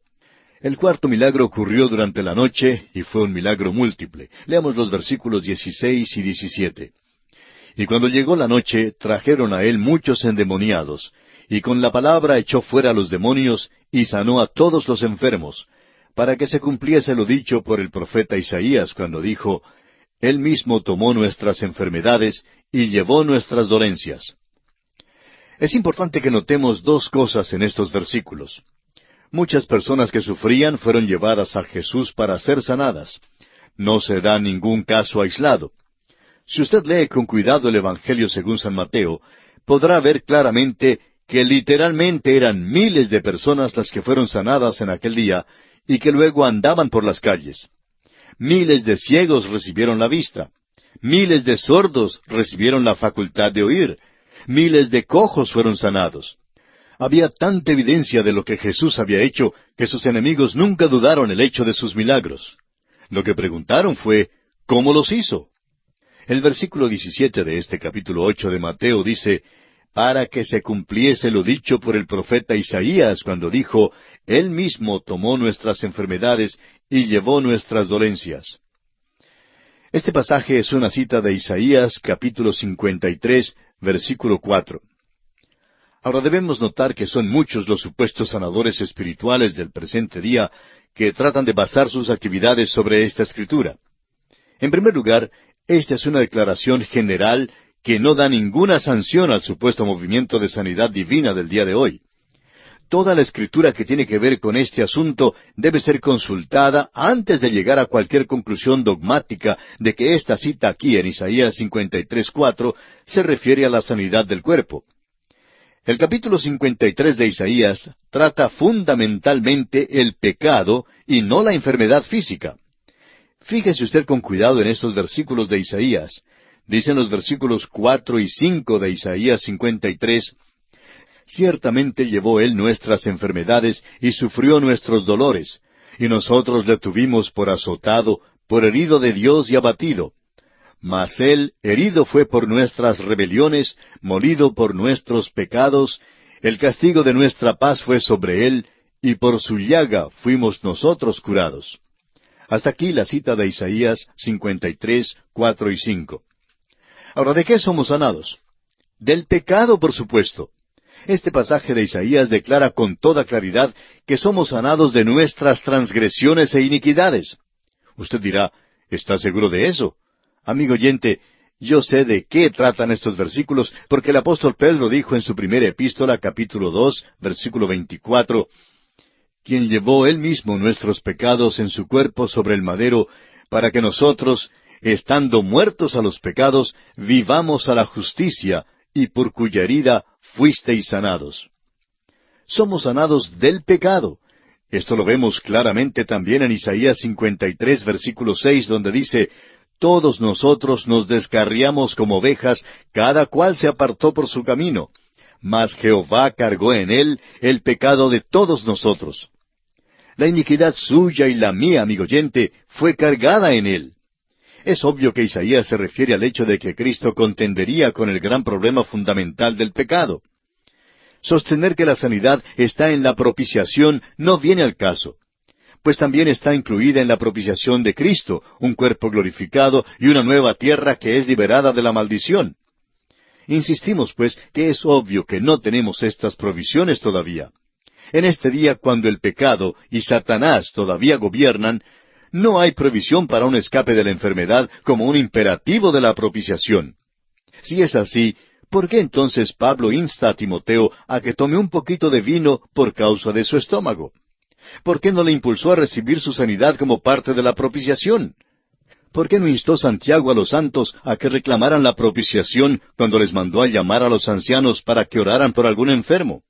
A: El cuarto milagro ocurrió durante la noche, y fue un milagro múltiple. Leamos los versículos 16 y 17. Y cuando llegó la noche, trajeron a él muchos endemoniados, y con la palabra echó fuera a los demonios, y sanó a todos los enfermos, para que se cumpliese lo dicho por el profeta Isaías, cuando dijo, Él mismo tomó nuestras enfermedades, y llevó nuestras dolencias. Es importante que notemos dos cosas en estos versículos. Muchas personas que sufrían fueron llevadas a Jesús para ser sanadas. No se da ningún caso aislado. Si usted lee con cuidado el Evangelio según San Mateo, podrá ver claramente que literalmente eran miles de personas las que fueron sanadas en aquel día y que luego andaban por las calles. Miles de ciegos recibieron la vista. Miles de sordos recibieron la facultad de oír. Miles de cojos fueron sanados. Había tanta evidencia de lo que Jesús había hecho que sus enemigos nunca dudaron el hecho de sus milagros. Lo que preguntaron fue, ¿cómo los hizo? El versículo 17 de este capítulo 8 de Mateo dice, para que se cumpliese lo dicho por el profeta Isaías cuando dijo, Él mismo tomó nuestras enfermedades y llevó nuestras dolencias. Este pasaje es una cita de Isaías capítulo 53, versículo 4. Ahora debemos notar que son muchos los supuestos sanadores espirituales del presente día que tratan de basar sus actividades sobre esta escritura. En primer lugar, esta es una declaración general que no da ninguna sanción al supuesto movimiento de sanidad divina del día de hoy. Toda la escritura que tiene que ver con este asunto debe ser consultada antes de llegar a cualquier conclusión dogmática de que esta cita aquí en Isaías 53:4 se refiere a la sanidad del cuerpo. El capítulo 53 de Isaías trata fundamentalmente el pecado y no la enfermedad física. Fíjese usted con cuidado en estos versículos de Isaías. Dicen los versículos 4 y 5 de Isaías 53, ciertamente llevó Él nuestras enfermedades y sufrió nuestros dolores, y nosotros le tuvimos por azotado, por herido de Dios y abatido. Mas Él herido fue por nuestras rebeliones, molido por nuestros pecados, el castigo de nuestra paz fue sobre Él, y por su llaga fuimos nosotros curados. Hasta aquí la cita de Isaías 53, 4 y 5. Ahora, ¿de qué somos sanados? Del pecado, por supuesto. Este pasaje de Isaías declara con toda claridad que somos sanados de nuestras transgresiones e iniquidades. Usted dirá, ¿está seguro de eso? Amigo oyente, yo sé de qué tratan estos versículos, porque el apóstol Pedro dijo en su primera epístola, capítulo 2, versículo 24, quien llevó Él mismo nuestros pecados en su cuerpo sobre el madero, para que nosotros, estando muertos a los pecados, vivamos a la justicia, y por cuya herida fuisteis sanados. Somos sanados del pecado. Esto lo vemos claramente también en Isaías 53, versículo 6, donde dice, todos nosotros nos descarriamos como ovejas, cada cual se apartó por su camino, mas Jehová cargó en él el pecado de todos nosotros. La iniquidad suya y la mía, amigo oyente, fue cargada en él. Es obvio que Isaías se refiere al hecho de que Cristo contendería con el gran problema fundamental del pecado. Sostener que la sanidad está en la propiciación no viene al caso, pues también está incluida en la propiciación de Cristo, un cuerpo glorificado y una nueva tierra que es liberada de la maldición. Insistimos, pues, que es obvio que no tenemos estas provisiones todavía. En este día, cuando el pecado y Satanás todavía gobiernan, no hay provisión para un escape de la enfermedad como un imperativo de la propiciación. Si es así, ¿por qué entonces Pablo insta a Timoteo a que tome un poquito de vino por causa de su estómago? ¿Por qué no le impulsó a recibir su sanidad como parte de la propiciación? ¿Por qué no instó Santiago a los santos a que reclamaran la propiciación cuando les mandó a llamar a los ancianos para que oraran por algún enfermo?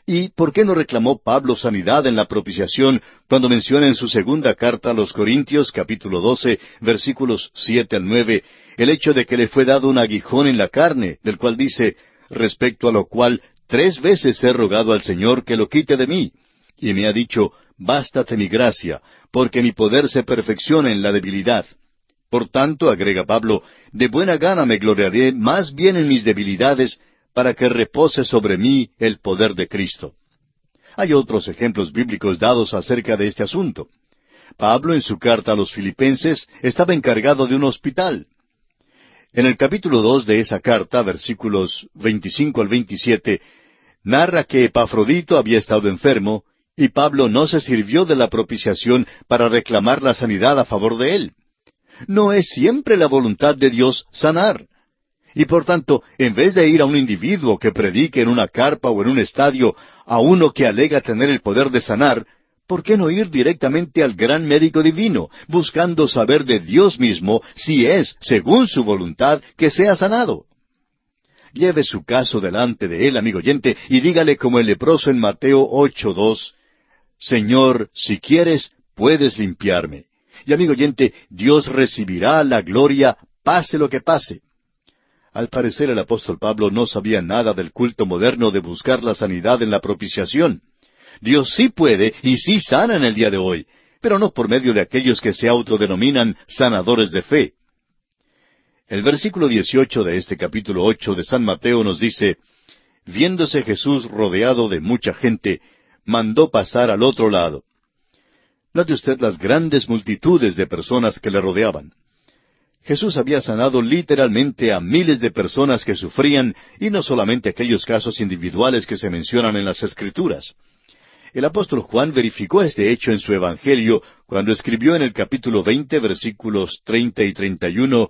A: ¿Y por qué no reclamó Pablo sanidad en la propiciación cuando menciona en su segunda carta a los Corintios, capítulo 12, versículos 7 al 9, el hecho de que le fue dado un aguijón en la carne, del cual dice, respecto a lo cual 3 veces he rogado al Señor que lo quite de mí, y me ha dicho, bástate mi gracia, porque mi poder se perfecciona en la debilidad. Por tanto, agrega Pablo, de buena gana me gloriaré más bien en mis debilidades, para que repose sobre mí el poder de Cristo. Hay otros ejemplos bíblicos dados acerca de este asunto. Pablo, en su carta a los Filipenses, estaba encargado de un hospital. En el capítulo 2 de esa carta, versículos 25 al 27, narra que Epafrodito había estado enfermo, y Pablo no se sirvió de la propiciación para reclamar la sanidad a favor de él. No es siempre la voluntad de Dios sanar. Y por tanto, en vez de ir a un individuo que predique en una carpa o en un estadio, a uno que alega tener el poder de sanar, ¿por qué no ir directamente al gran médico divino, buscando saber de Dios mismo si es, según su voluntad, que sea sanado? Lleve su caso delante de él, amigo oyente, y dígale como el leproso en Mateo 8:2, Señor, si quieres, puedes limpiarme. Y amigo oyente, Dios recibirá la gloria, pase lo que pase. Al parecer el apóstol Pablo no sabía nada del culto moderno de buscar la sanidad en la propiciación. Dios sí puede y sí sana en el día de hoy, pero no por medio de aquellos que se autodenominan sanadores de fe. El versículo 18 de este capítulo 8 de San Mateo nos dice, viéndose Jesús rodeado de mucha gente, mandó pasar al otro lado. Note usted las grandes multitudes de personas que le rodeaban. Jesús había sanado literalmente a miles de personas que sufrían, y no solamente aquellos casos individuales que se mencionan en las Escrituras. El apóstol Juan verificó este hecho en su Evangelio cuando escribió en el capítulo 20, versículos 30 y 31,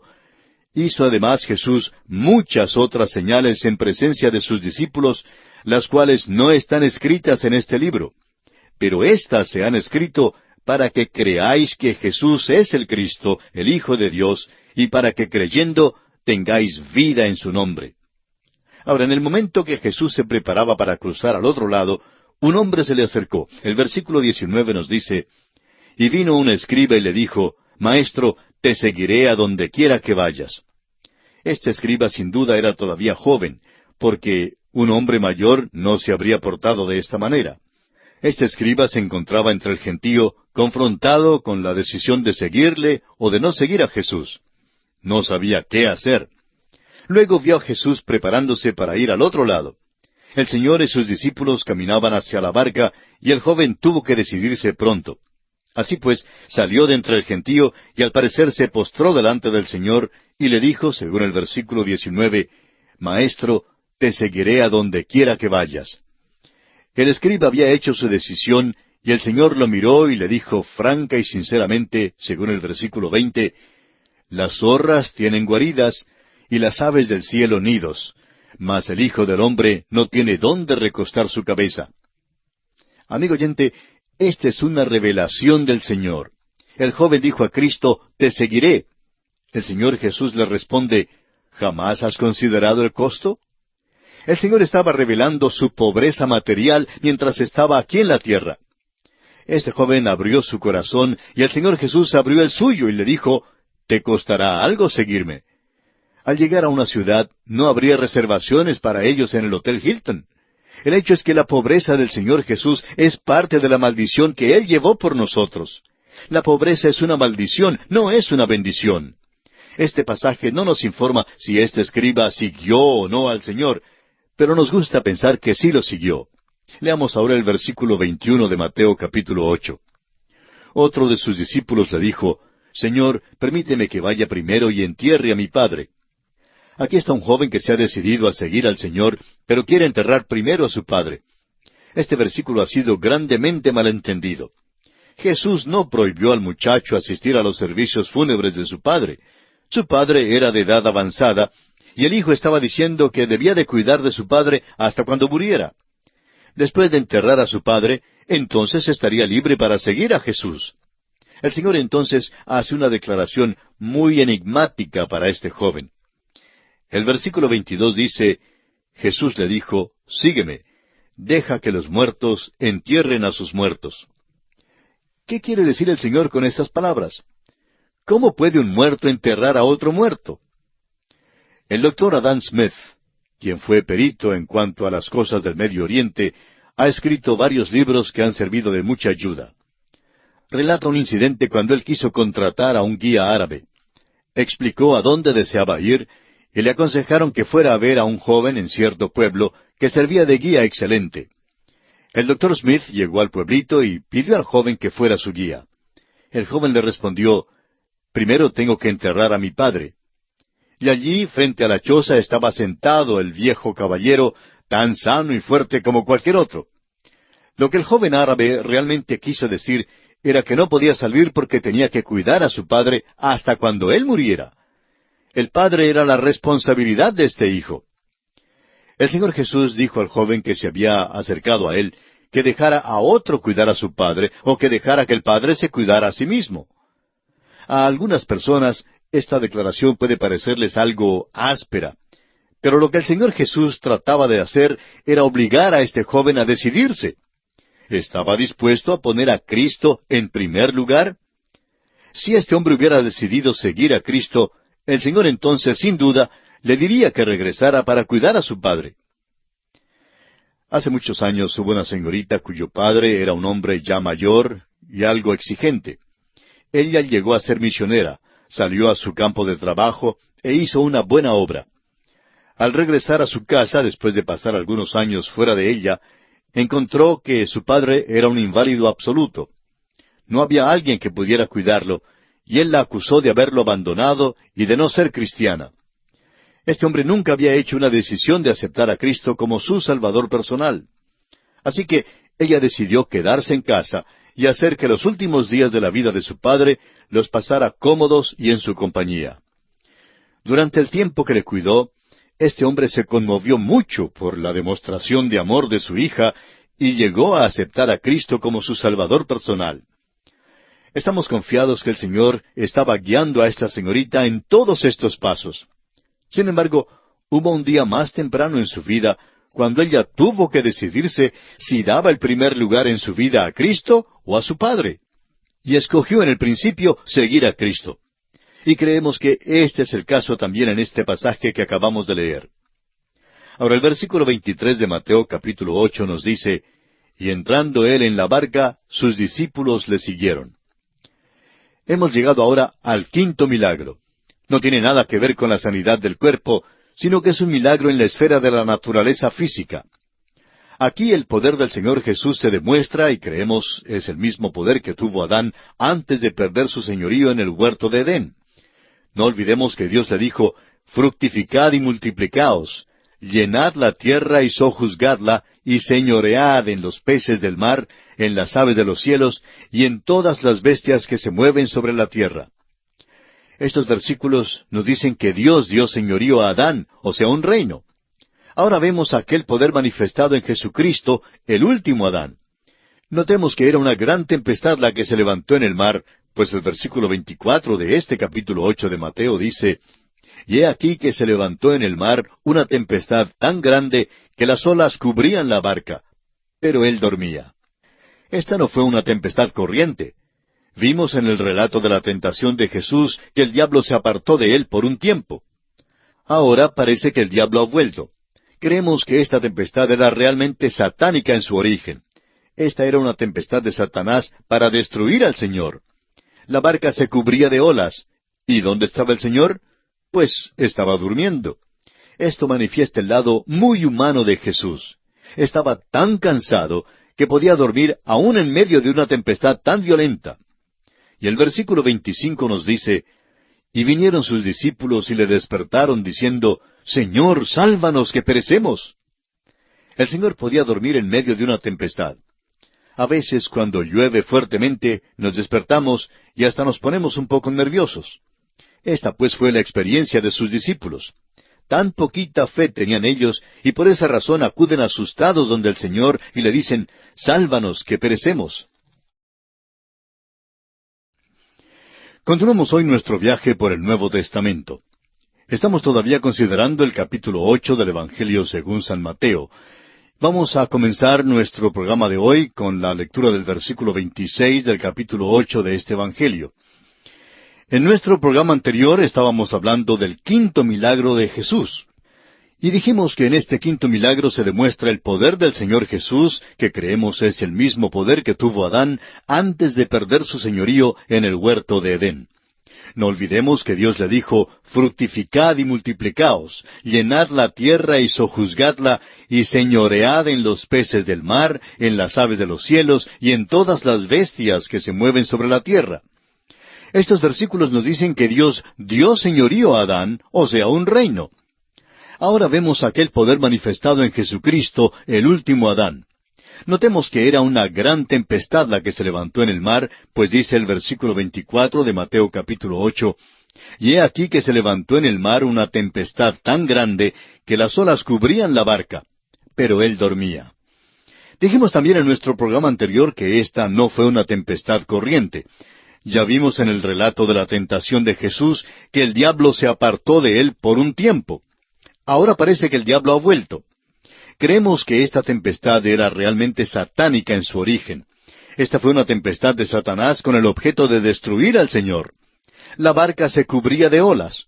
A: hizo además Jesús muchas otras señales en presencia de sus discípulos, las cuales no están escritas en este libro. Pero éstas se han escrito para que creáis que Jesús es el Cristo, el Hijo de Dios, y para que creyendo tengáis vida en su nombre. Ahora, en el momento que Jesús se preparaba para cruzar al otro lado, un hombre se le acercó. El versículo 19 nos dice, y vino un escriba y le dijo, Maestro, te seguiré a donde quiera que vayas. Este escriba sin duda era todavía joven, porque un hombre mayor no se habría portado de esta manera. Este escriba se encontraba entre el gentío, confrontado con la decisión de seguirle o de no seguir a Jesús. No sabía qué hacer. Luego vio a Jesús preparándose para ir al otro lado. El Señor y sus discípulos caminaban hacia la barca, y el joven tuvo que decidirse pronto. Así pues, salió de entre el gentío, y al parecer se postró delante del Señor, y le dijo, según el versículo 19, Maestro, te seguiré a donde quiera que vayas. El escriba había hecho su decisión, y el Señor lo miró y le dijo franca y sinceramente, según el versículo 20, Las zorras tienen guaridas, y las aves del cielo nidos, mas el Hijo del Hombre no tiene dónde recostar su cabeza. Amigo oyente, esta es una revelación del Señor. El joven dijo a Cristo, te seguiré. El Señor Jesús le responde, ¿jamás has considerado el costo? El Señor estaba revelando su pobreza material mientras estaba aquí en la tierra. Este joven abrió su corazón y el Señor Jesús abrió el suyo y le dijo, ¿te costará algo seguirme? Al llegar a una ciudad, no habría reservaciones para ellos en el Hotel Hilton. El hecho es que la pobreza del Señor Jesús es parte de la maldición que Él llevó por nosotros. La pobreza es una maldición, no es una bendición. Este pasaje no nos informa si este escriba siguió o no al Señor, pero nos gusta pensar que sí lo siguió. Leamos ahora el versículo 21 de Mateo capítulo 8. Otro de sus discípulos le dijo, Señor, permíteme que vaya primero y entierre a mi padre. Aquí está un joven que se ha decidido a seguir al Señor, pero quiere enterrar primero a su padre. Este versículo ha sido grandemente malentendido. Jesús no prohibió al muchacho asistir a los servicios fúnebres de su padre. Su padre era de edad avanzada, y el hijo estaba diciendo que debía de cuidar de su padre hasta cuando muriera. Después de enterrar a su padre, entonces estaría libre para seguir a Jesús. El Señor entonces hace una declaración muy enigmática para este joven. El versículo 22 dice, Jesús le dijo, sígueme, deja que los muertos entierren a sus muertos. ¿Qué quiere decir el Señor con estas palabras? ¿Cómo puede un muerto enterrar a otro muerto? El doctor Adam Smith, quien fue perito en cuanto a las cosas del Medio Oriente, ha escrito varios libros que han servido de mucha ayuda. Relata un incidente cuando él quiso contratar a un guía árabe. Explicó a dónde deseaba ir y le aconsejaron que fuera a ver a un joven en cierto pueblo que servía de guía excelente. El doctor Smith llegó al pueblito y pidió al joven que fuera su guía. El joven le respondió, primero tengo que enterrar a mi padre. Y allí, frente a la choza, estaba sentado el viejo caballero, tan sano y fuerte como cualquier otro. Lo que el joven árabe realmente quiso decir era que no podía salir porque tenía que cuidar a su padre hasta cuando él muriera. El padre era la responsabilidad de este hijo. El Señor Jesús dijo al joven que se había acercado a él que dejara a otro cuidar a su padre o que dejara que el padre se cuidara a sí mismo. A algunas personas esta declaración puede parecerles algo áspera, pero lo que el Señor Jesús trataba de hacer era obligar a este joven a decidirse. ¿Estaba dispuesto a poner a Cristo en primer lugar? Si este hombre hubiera decidido seguir a Cristo, el Señor entonces, sin duda, le diría que regresara para cuidar a su padre. Hace muchos años hubo una señorita cuyo padre era un hombre ya mayor y algo exigente. Ella llegó a ser misionera, salió a su campo de trabajo e hizo una buena obra. Al regresar a su casa, después de pasar algunos años fuera de ella, encontró que su padre era un inválido absoluto. No había alguien que pudiera cuidarlo, y él la acusó de haberlo abandonado y de no ser cristiana. Este hombre nunca había hecho una decisión de aceptar a Cristo como su Salvador personal. Así que ella decidió quedarse en casa y hacer que los últimos días de la vida de su padre los pasara cómodos y en su compañía. Durante el tiempo que le cuidó, este hombre se conmovió mucho por la demostración de amor de su hija y llegó a aceptar a Cristo como su Salvador personal. Estamos confiados que el Señor estaba guiando a esta señorita en todos estos pasos. Sin embargo, hubo un día más temprano en su vida cuando ella tuvo que decidirse si daba el primer lugar en su vida a Cristo o a su padre. Y escogió en el principio seguir a Cristo. Y creemos que este es el caso también en este pasaje que acabamos de leer. Ahora el versículo 23 de Mateo capítulo 8 nos dice, y entrando él en la barca, sus discípulos le siguieron. Hemos llegado ahora al quinto milagro. No tiene nada que ver con la sanidad del cuerpo, sino que es un milagro en la esfera de la naturaleza física. Aquí el poder del Señor Jesús se demuestra y creemos es el mismo poder que tuvo Adán antes de perder su señorío en el huerto de Edén. No olvidemos que Dios le dijo, fructificad y multiplicaos, llenad la tierra y sojuzgadla, y señoread en los peces del mar, en las aves de los cielos, y en todas las bestias que se mueven sobre la tierra. Estos versículos nos dicen que Dios dio señorío a Adán, o sea, un reino. Ahora vemos aquel poder manifestado en Jesucristo, el último Adán. Notemos que era una gran tempestad la que se levantó en el mar, pues el versículo 24 de este capítulo 8 de Mateo dice, y he aquí que se levantó en el mar una tempestad tan grande que las olas cubrían la barca, pero él dormía. Esta no fue una tempestad corriente. Vimos en el relato de la tentación de Jesús que el diablo se apartó de él por un tiempo. Ahora parece que el diablo ha vuelto. Creemos que esta tempestad era realmente satánica en su origen. Esta era una tempestad de Satanás para destruir al Señor. La barca se cubría de olas. ¿Y dónde estaba el Señor? Pues estaba durmiendo. Esto manifiesta el lado muy humano de Jesús. Estaba tan cansado que podía dormir aún en medio de una tempestad tan violenta. Y el versículo 25 nos dice, Y vinieron sus discípulos y le despertaron diciendo, Señor, sálvanos que perecemos. El Señor podía dormir en medio de una tempestad. A veces, cuando llueve fuertemente, nos despertamos y hasta nos ponemos un poco nerviosos. Esta pues fue la experiencia de sus discípulos. Tan poquita fe tenían ellos, y por esa razón acuden asustados donde el Señor y le dicen, sálvanos que perecemos. Continuamos hoy nuestro viaje por el Nuevo Testamento. Estamos todavía considerando el capítulo 8 del Evangelio según San Mateo. Vamos a comenzar nuestro programa de hoy con la lectura del versículo 26 del capítulo 8 de este Evangelio. En nuestro programa anterior estábamos hablando del quinto milagro de Jesús. Y dijimos que en este quinto milagro se demuestra el poder del Señor Jesús, que creemos es el mismo poder que tuvo Adán antes de perder su señorío en el huerto de Edén. No olvidemos que Dios le dijo, fructificad y multiplicaos, llenad la tierra y sojuzgadla, y señoread en los peces del mar, en las aves de los cielos, y en todas las bestias que se mueven sobre la tierra. Estos versículos nos dicen que Dios dio señorío a Adán, o sea, un reino. Ahora vemos aquel poder manifestado en Jesucristo, el último Adán. Notemos que era una gran tempestad la que se levantó en el mar, pues dice el versículo 24 de Mateo capítulo 8, y he aquí que se levantó en el mar una tempestad tan grande que las olas cubrían la barca, pero él dormía. Dijimos también en nuestro programa anterior que esta no fue una tempestad corriente. Ya vimos en el relato de la tentación de Jesús que el diablo se apartó de él por un tiempo. Ahora parece que el diablo ha vuelto. Creemos que esta tempestad era realmente satánica en su origen. Esta fue una tempestad de Satanás con el objeto de destruir al Señor. La barca se cubría de olas.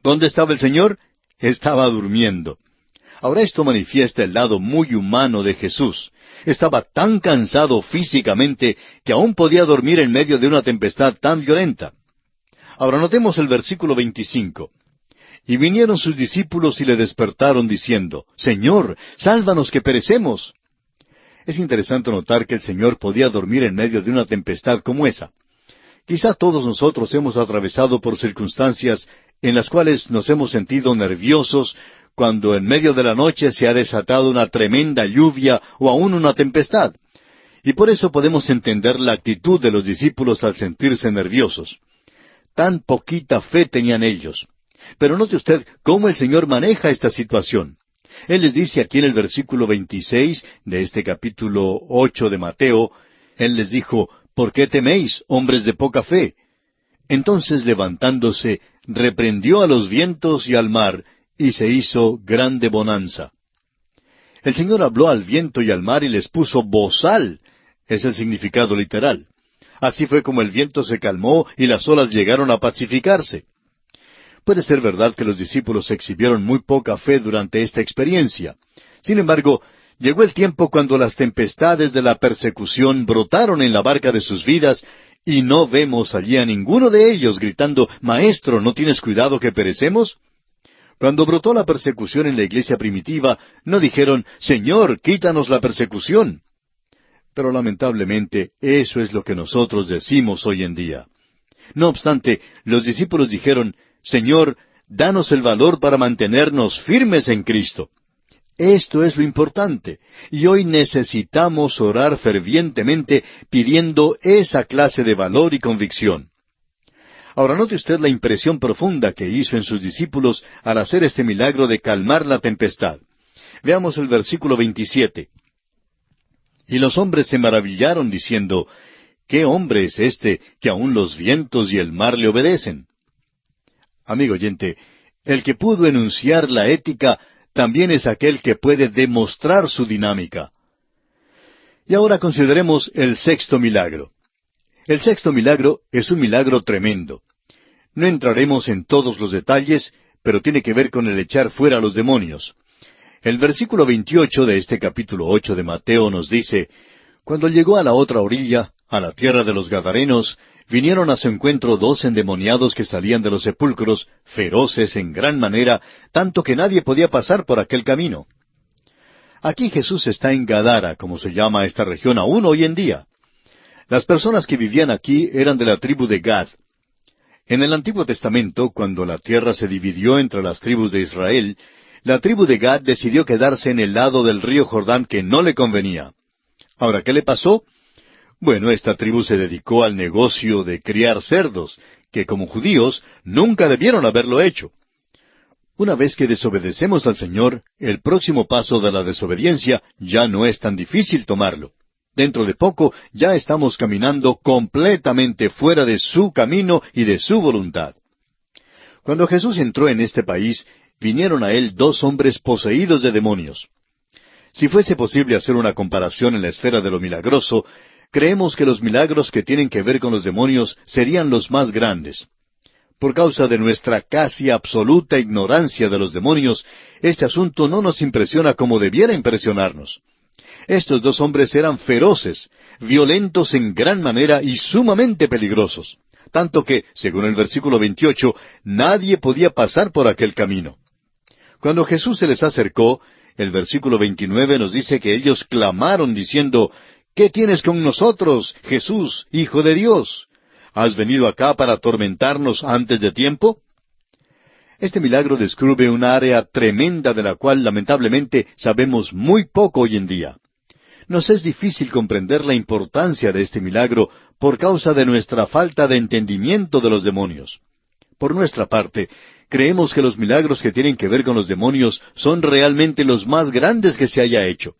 A: ¿Dónde estaba el Señor? Estaba durmiendo. Ahora esto manifiesta el lado muy humano de Jesús. Estaba tan cansado físicamente que aún podía dormir en medio de una tempestad tan violenta. Ahora notemos el versículo 25. Y vinieron sus discípulos y le despertaron diciendo, Señor, sálvanos que perecemos. Es interesante notar que el Señor podía dormir en medio de una tempestad como esa. Quizá todos nosotros hemos atravesado por circunstancias en las cuales nos hemos sentido nerviosos cuando en medio de la noche se ha desatado una tremenda lluvia o aún una tempestad. Y por eso podemos entender la actitud de los discípulos al sentirse nerviosos. Tan poquita fe tenían ellos. Pero note usted cómo el Señor maneja esta situación. Él les dice aquí en el versículo 26 de este capítulo 8 de Mateo, Él les dijo, ¿por qué teméis, hombres de poca fe? Entonces levantándose, reprendió a los vientos y al mar, y se hizo grande bonanza. El Señor habló al viento y al mar y les puso bozal. Es el significado literal. Así fue como el viento se calmó y las olas llegaron a pacificarse. Puede ser verdad que los discípulos exhibieron muy poca fe durante esta experiencia. Sin embargo, llegó el tiempo cuando las tempestades de la persecución brotaron en la barca de sus vidas y no vemos allí a ninguno de ellos gritando, Maestro, ¿no tienes cuidado que perecemos? Cuando brotó la persecución en la iglesia primitiva, no dijeron, Señor, quítanos la persecución. Pero lamentablemente, eso es lo que nosotros decimos hoy en día. No obstante, los discípulos dijeron, Señor, danos el valor para mantenernos firmes en Cristo. Esto es lo importante, y hoy necesitamos orar fervientemente pidiendo esa clase de valor y convicción. Ahora note usted la impresión profunda que hizo en sus discípulos al hacer este milagro de calmar la tempestad. Veamos el versículo 27. Y los hombres se maravillaron diciendo, ¿qué hombre es este que aun los vientos y el mar le obedecen? Amigo oyente, el que pudo enunciar la ética también es aquel que puede demostrar su dinámica. Y ahora consideremos el sexto milagro. El sexto milagro es un milagro tremendo. No entraremos en todos los detalles, pero tiene que ver con el echar fuera a los demonios. El versículo 28 de este capítulo 8 de Mateo nos dice, Cuando llegó a la otra orilla, a la tierra de los Gadarenos, vinieron a su encuentro 2 endemoniados que salían de los sepulcros, feroces en gran manera, tanto que nadie podía pasar por aquel camino. Aquí Jesús está en Gadara, como se llama esta región aún hoy en día. Las personas que vivían aquí eran de la tribu de Gad. En el Antiguo Testamento, cuando la tierra se dividió entre las tribus de Israel, la tribu de Gad decidió quedarse en el lado del río Jordán que no le convenía. Ahora, ¿qué le pasó? Bueno, esta tribu se dedicó al negocio de criar cerdos, que como judíos nunca debieron haberlo hecho. Una vez que desobedecemos al Señor, el próximo paso de la desobediencia ya no es tan difícil tomarlo. Dentro de poco ya estamos caminando completamente fuera de su camino y de su voluntad. Cuando Jesús entró en este país, vinieron a él 2 hombres poseídos de demonios. Si fuese posible hacer una comparación en la esfera de lo milagroso, creemos que los milagros que tienen que ver con los demonios serían los más grandes. Por causa de nuestra casi absoluta ignorancia de los demonios, este asunto no nos impresiona como debiera impresionarnos. Estos 2 hombres eran feroces, violentos en gran manera y sumamente peligrosos, tanto que, según el versículo 28, nadie podía pasar por aquel camino. Cuando Jesús se les acercó, el versículo 29 nos dice que ellos clamaron diciendo, ¿qué tienes con nosotros, Jesús, Hijo de Dios? ¿Has venido acá para atormentarnos antes de tiempo? Este milagro descubre un área tremenda de la cual lamentablemente sabemos muy poco hoy en día. Nos es difícil comprender la importancia de este milagro por causa de nuestra falta de entendimiento de los demonios. Por nuestra parte, creemos que los milagros que tienen que ver con los demonios son realmente los más grandes que se haya hecho.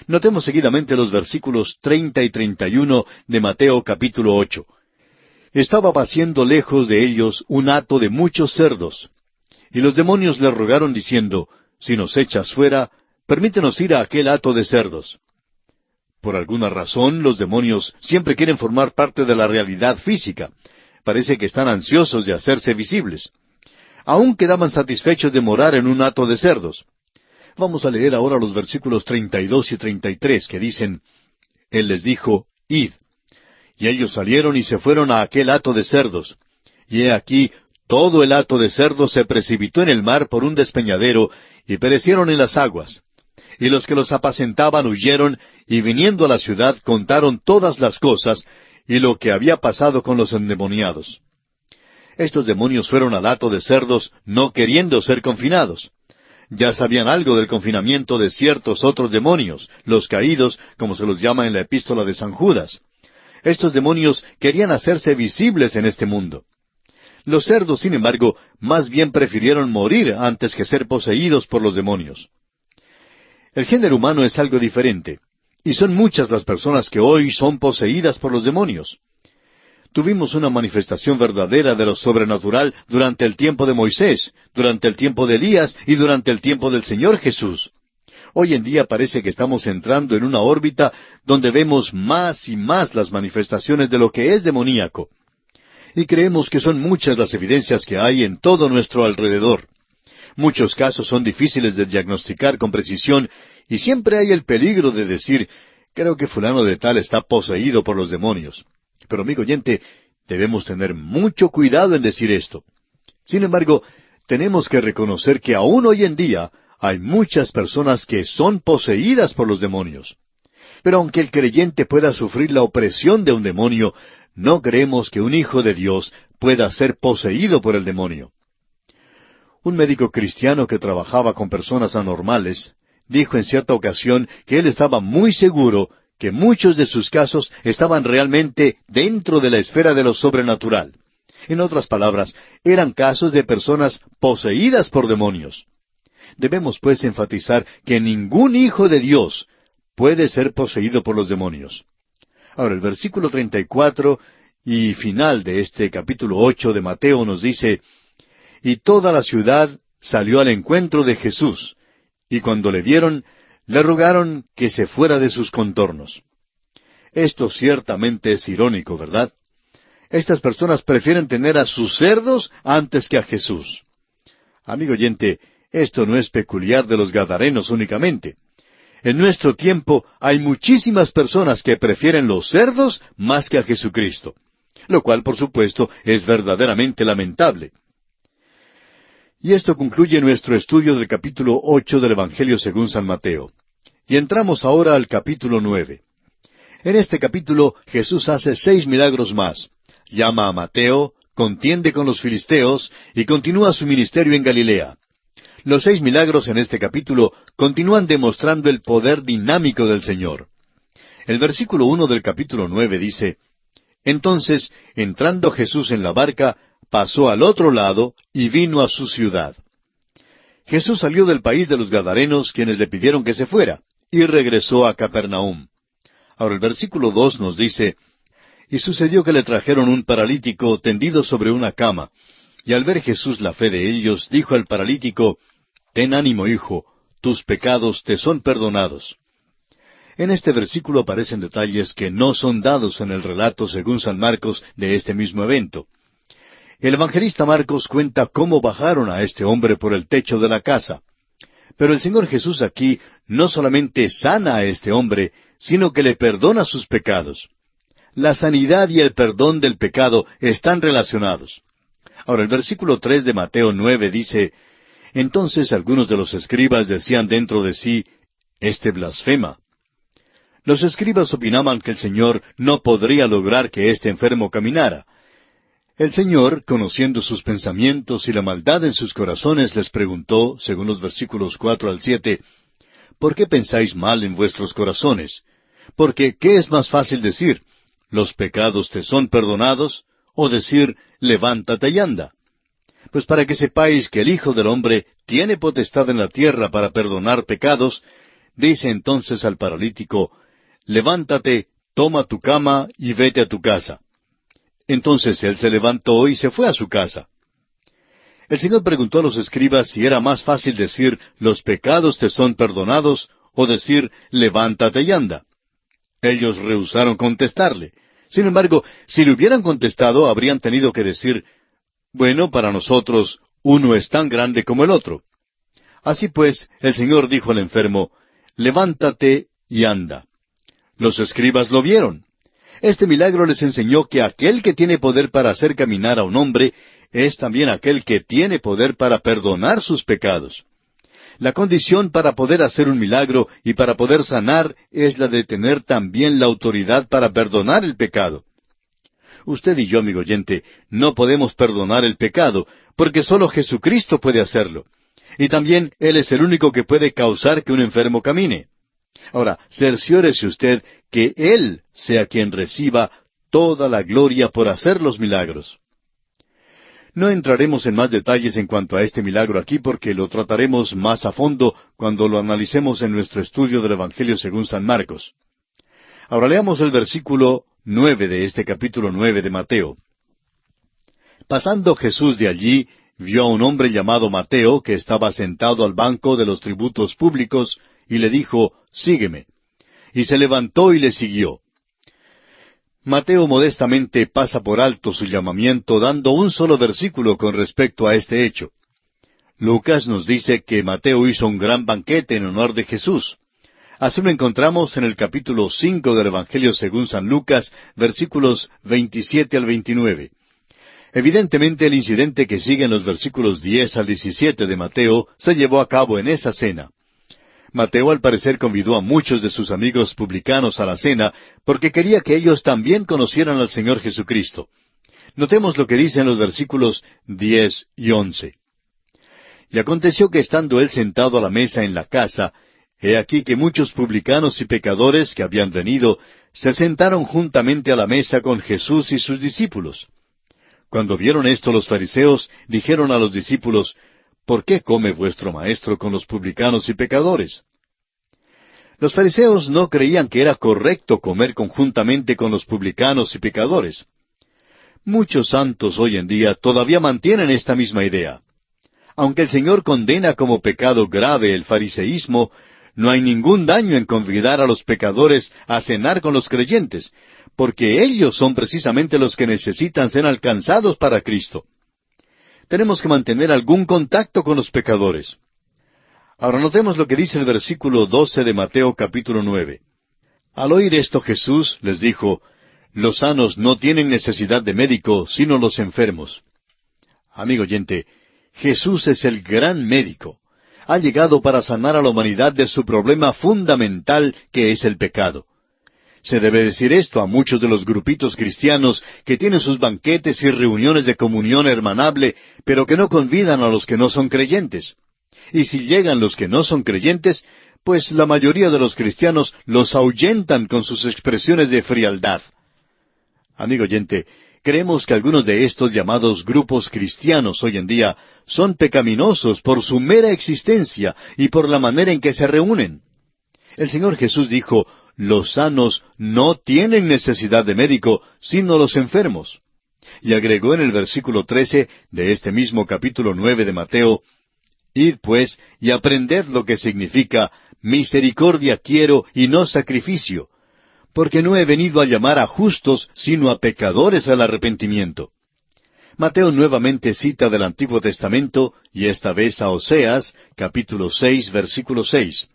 A: Notemos seguidamente los versículos 30 y 31 de Mateo capítulo 8. Estaba paciendo lejos de ellos un hato de muchos cerdos. Y los demonios le rogaron diciendo, si nos echas fuera, permítenos ir a aquel hato de cerdos. Por alguna razón, los demonios siempre quieren formar parte de la realidad física. Parece que están ansiosos de hacerse visibles. Aún quedaban satisfechos de morar en un hato de cerdos. Vamos a leer ahora los versículos 32 y 33 que dicen, Él les dijo, id. Y ellos salieron y se fueron a aquel hato de cerdos. Y he aquí, todo el hato de cerdos se precipitó en el mar por un despeñadero, y perecieron en las aguas. Y los que los apacentaban huyeron, y viniendo a la ciudad contaron todas las cosas, y lo que había pasado con los endemoniados. Estos demonios fueron al hato de cerdos, no queriendo ser confinados. Ya sabían algo del confinamiento de ciertos otros demonios, los caídos, como se los llama en la epístola de San Judas. Estos demonios querían hacerse visibles en este mundo. Los cerdos, sin embargo, más bien prefirieron morir antes que ser poseídos por los demonios. El género humano es algo diferente, y son muchas las personas que hoy son poseídas por los demonios. Tuvimos una manifestación verdadera de lo sobrenatural durante el tiempo de Moisés, durante el tiempo de Elías y durante el tiempo del Señor Jesús. Hoy en día parece que estamos entrando en una órbita donde vemos más y más las manifestaciones de lo que es demoníaco. Y creemos que son muchas las evidencias que hay en todo nuestro alrededor. Muchos casos son difíciles de diagnosticar con precisión y siempre hay el peligro de decir, creo que fulano de tal está poseído por los demonios. Pero amigo oyente, debemos tener mucho cuidado en decir esto. Sin embargo, tenemos que reconocer que aún hoy en día hay muchas personas que son poseídas por los demonios. Pero aunque el creyente pueda sufrir la opresión de un demonio, no creemos que un hijo de Dios pueda ser poseído por el demonio. Un médico cristiano que trabajaba con personas anormales dijo en cierta ocasión que él estaba muy seguro que muchos de sus casos estaban realmente dentro de la esfera de lo sobrenatural. En otras palabras, eran casos de personas poseídas por demonios. Debemos pues enfatizar que ningún hijo de Dios puede ser poseído por los demonios. Ahora, el versículo 34 y final de este capítulo 8 de Mateo nos dice, y toda la ciudad salió al encuentro de Jesús, y cuando le vieron, le rogaron que se fuera de sus contornos. Esto ciertamente es irónico, ¿verdad? Estas personas prefieren tener a sus cerdos antes que a Jesús. Amigo oyente, esto no es peculiar de los gadarenos únicamente. En nuestro tiempo hay muchísimas personas que prefieren los cerdos más que a Jesucristo, lo cual, por supuesto, es verdaderamente lamentable. Y esto concluye nuestro estudio del capítulo 8 del Evangelio según San Mateo. Y entramos ahora al capítulo 9. En este capítulo Jesús hace 6 milagros más. Llama a Mateo, contiende con los filisteos y continúa su ministerio en Galilea. Los 6 milagros en este capítulo continúan demostrando el poder dinámico del Señor. El versículo 1 del capítulo 9 dice: Entonces, entrando Jesús en la barca, pasó al otro lado y vino a su ciudad. Jesús salió del país de los Gadarenos, quienes le pidieron que se fuera, y regresó a Capernaum. Ahora el versículo 2 nos dice: Y sucedió que le trajeron un paralítico tendido sobre una cama, y al ver Jesús la fe de ellos, dijo al paralítico: Ten ánimo, hijo, tus pecados te son perdonados. En este versículo aparecen detalles que no son dados en el relato según San Marcos de este mismo evento. El evangelista Marcos cuenta cómo bajaron a este hombre por el techo de la casa. Pero el Señor Jesús aquí no solamente sana a este hombre, sino que le perdona sus pecados. La sanidad y el perdón del pecado están relacionados. Ahora el versículo 3 de Mateo 9 dice: Entonces algunos de los escribas decían dentro de sí: Este blasfema. Los escribas opinaban que el Señor no podría lograr que este enfermo caminara. El Señor, conociendo sus pensamientos y la maldad en sus corazones, les preguntó, según los versículos 4 al 7, ¿Por qué pensáis mal en vuestros corazones? Porque, ¿qué es más fácil decir? ¿Los pecados te son perdonados? ¿O decir, levántate y anda? Pues para que sepáis que el Hijo del Hombre tiene potestad en la tierra para perdonar pecados, dice entonces al paralítico: Levántate, toma tu cama y vete a tu casa. Entonces él se levantó y se fue a su casa. El Señor preguntó a los escribas si era más fácil decir, los pecados te son perdonados, o decir, levántate y anda. Ellos rehusaron contestarle. Sin embargo, si le hubieran contestado, habrían tenido que decir, bueno, para nosotros, uno es tan grande como el otro. Así pues, el Señor dijo al enfermo, levántate y anda. Los escribas lo vieron. Este milagro les enseñó que aquel que tiene poder para hacer caminar a un hombre es también aquel que tiene poder para perdonar sus pecados. La condición para poder hacer un milagro y para poder sanar es la de tener también la autoridad para perdonar el pecado. Usted y yo, amigo oyente, no podemos perdonar el pecado, porque solo Jesucristo puede hacerlo. Y también Él es el único que puede causar que un enfermo camine. Ahora, cerciórese usted que Él sea quien reciba toda la gloria por hacer los milagros. No entraremos en más detalles en cuanto a este milagro aquí porque lo trataremos más a fondo cuando lo analicemos en nuestro estudio del Evangelio según San Marcos. Ahora leamos el versículo 9 de este capítulo 9 de Mateo. Pasando Jesús de allí, vio a un hombre llamado Mateo que estaba sentado al banco de los tributos públicos y le dijo, sígueme. Y se levantó y le siguió. Mateo modestamente pasa por alto su llamamiento dando un solo versículo con respecto a este hecho. Lucas nos dice que Mateo hizo un gran banquete en honor de Jesús. Así lo encontramos en el capítulo 5 del Evangelio según San Lucas, versículos 27 al 29. Evidentemente el incidente que sigue en los versículos 10 al 17 de Mateo se llevó a cabo en esa cena. Mateo al parecer convidó a muchos de sus amigos publicanos a la cena porque quería que ellos también conocieran al Señor Jesucristo. Notemos lo que dicen los versículos 10 y 11. Y aconteció que estando él sentado a la mesa en la casa, he aquí que muchos publicanos y pecadores que habían venido se sentaron juntamente a la mesa con Jesús y sus discípulos. Cuando vieron esto los fariseos, dijeron a los discípulos, ¿por qué come vuestro maestro con los publicanos y pecadores? Los fariseos no creían que era correcto comer conjuntamente con los publicanos y pecadores. Muchos santos hoy en día todavía mantienen esta misma idea. Aunque el Señor condena como pecado grave el fariseísmo, no hay ningún daño en convidar a los pecadores a cenar con los creyentes, porque ellos son precisamente los que necesitan ser alcanzados para Cristo. Tenemos que mantener algún contacto con los pecadores. Ahora notemos lo que dice el versículo 12 de Mateo capítulo 9. Al oír esto Jesús les dijo, los sanos no tienen necesidad de médico, sino los enfermos. Amigo oyente, Jesús es el gran médico. Ha llegado para sanar a la humanidad de su problema fundamental que es el pecado. Se debe decir esto a muchos de los grupitos cristianos que tienen sus banquetes y reuniones de comunión hermanable, pero que no convidan a los que no son creyentes. Y si llegan los que no son creyentes, pues la mayoría de los cristianos los ahuyentan con sus expresiones de frialdad. Amigo oyente, creemos que algunos de estos llamados grupos cristianos hoy en día son pecaminosos por su mera existencia y por la manera en que se reúnen. El Señor Jesús dijo, los sanos no tienen necesidad de médico, sino los enfermos. Y agregó en el versículo 13 de este mismo capítulo 9 de Mateo, id pues y aprended lo que significa misericordia quiero y no sacrificio, porque no he venido a llamar a justos, sino a pecadores al arrepentimiento. Mateo nuevamente cita del Antiguo Testamento, y esta vez a Oseas, capítulo 6, versículo 6.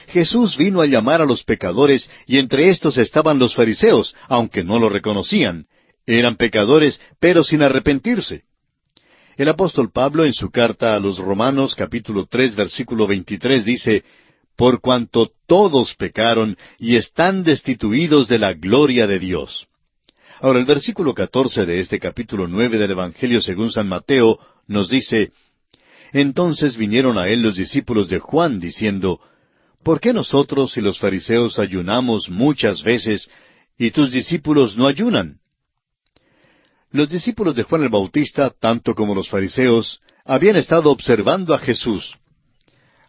A: Jesús vino a llamar a los pecadores, y entre estos estaban los fariseos, aunque no lo reconocían. Eran pecadores, pero sin arrepentirse. El apóstol Pablo en su carta a los Romanos, capítulo 3, versículo 23, dice, por cuanto todos pecaron y están destituidos de la gloria de Dios. Ahora el versículo 14 de este capítulo 9 del Evangelio según San Mateo nos dice, entonces vinieron a él los discípulos de Juan, diciendo, ¿por qué nosotros y los fariseos ayunamos muchas veces, y tus discípulos no ayunan? Los discípulos de Juan el Bautista, tanto como los fariseos, habían estado observando a Jesús.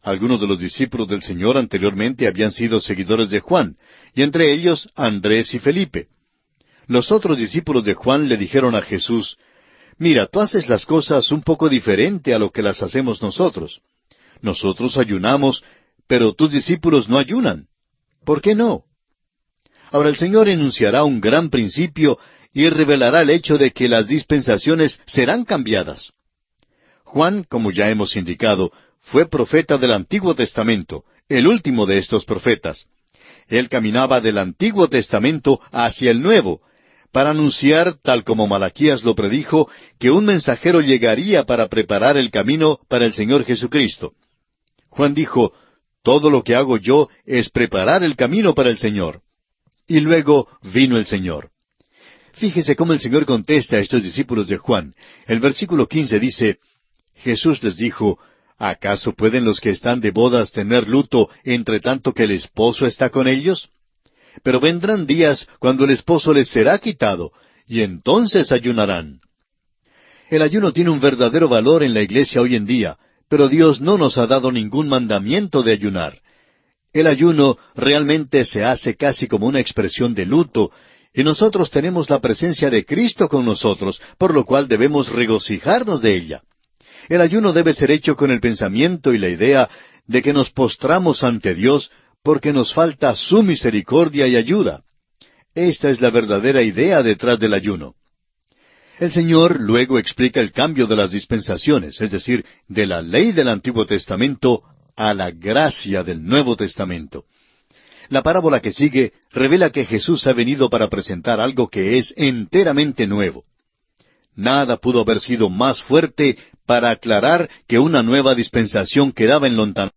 A: Algunos de los discípulos del Señor anteriormente habían sido seguidores de Juan, y entre ellos Andrés y Felipe. Los otros discípulos de Juan le dijeron a Jesús, mira, tú haces las cosas un poco diferente a lo que las hacemos nosotros. Nosotros ayunamos, pero tus discípulos no ayunan. ¿Por qué no? Ahora el Señor enunciará un gran principio y revelará el hecho de que las dispensaciones serán cambiadas. Juan, como ya hemos indicado, fue profeta del Antiguo Testamento, el último de estos profetas. Él caminaba del Antiguo Testamento hacia el Nuevo, para anunciar, tal como Malaquías lo predijo, que un mensajero llegaría para preparar el camino para el Señor Jesucristo. Juan dijo, todo lo que hago yo es preparar el camino para el Señor. Y luego vino el Señor. Fíjese cómo el Señor contesta a estos discípulos de Juan. El versículo 15 dice, Jesús les dijo, ¿acaso pueden los que están de bodas tener luto entre tanto que el esposo está con ellos? Pero vendrán días cuando el esposo les será quitado, y entonces ayunarán. El ayuno tiene un verdadero valor en la iglesia hoy en día, pero Dios no nos ha dado ningún mandamiento de ayunar. El ayuno realmente se hace casi como una expresión de luto, y nosotros tenemos la presencia de Cristo con nosotros, por lo cual debemos regocijarnos de ella. El ayuno debe ser hecho con el pensamiento y la idea de que nos postramos ante Dios porque nos falta su misericordia y ayuda. Esta es la verdadera idea detrás del ayuno. El Señor luego explica el cambio de las dispensaciones, es decir, de la ley del Antiguo Testamento a la gracia del Nuevo Testamento. La parábola que sigue revela que Jesús ha venido para presentar algo que es enteramente nuevo. Nada pudo haber sido más fuerte para aclarar que una nueva dispensación quedaba en lontananza.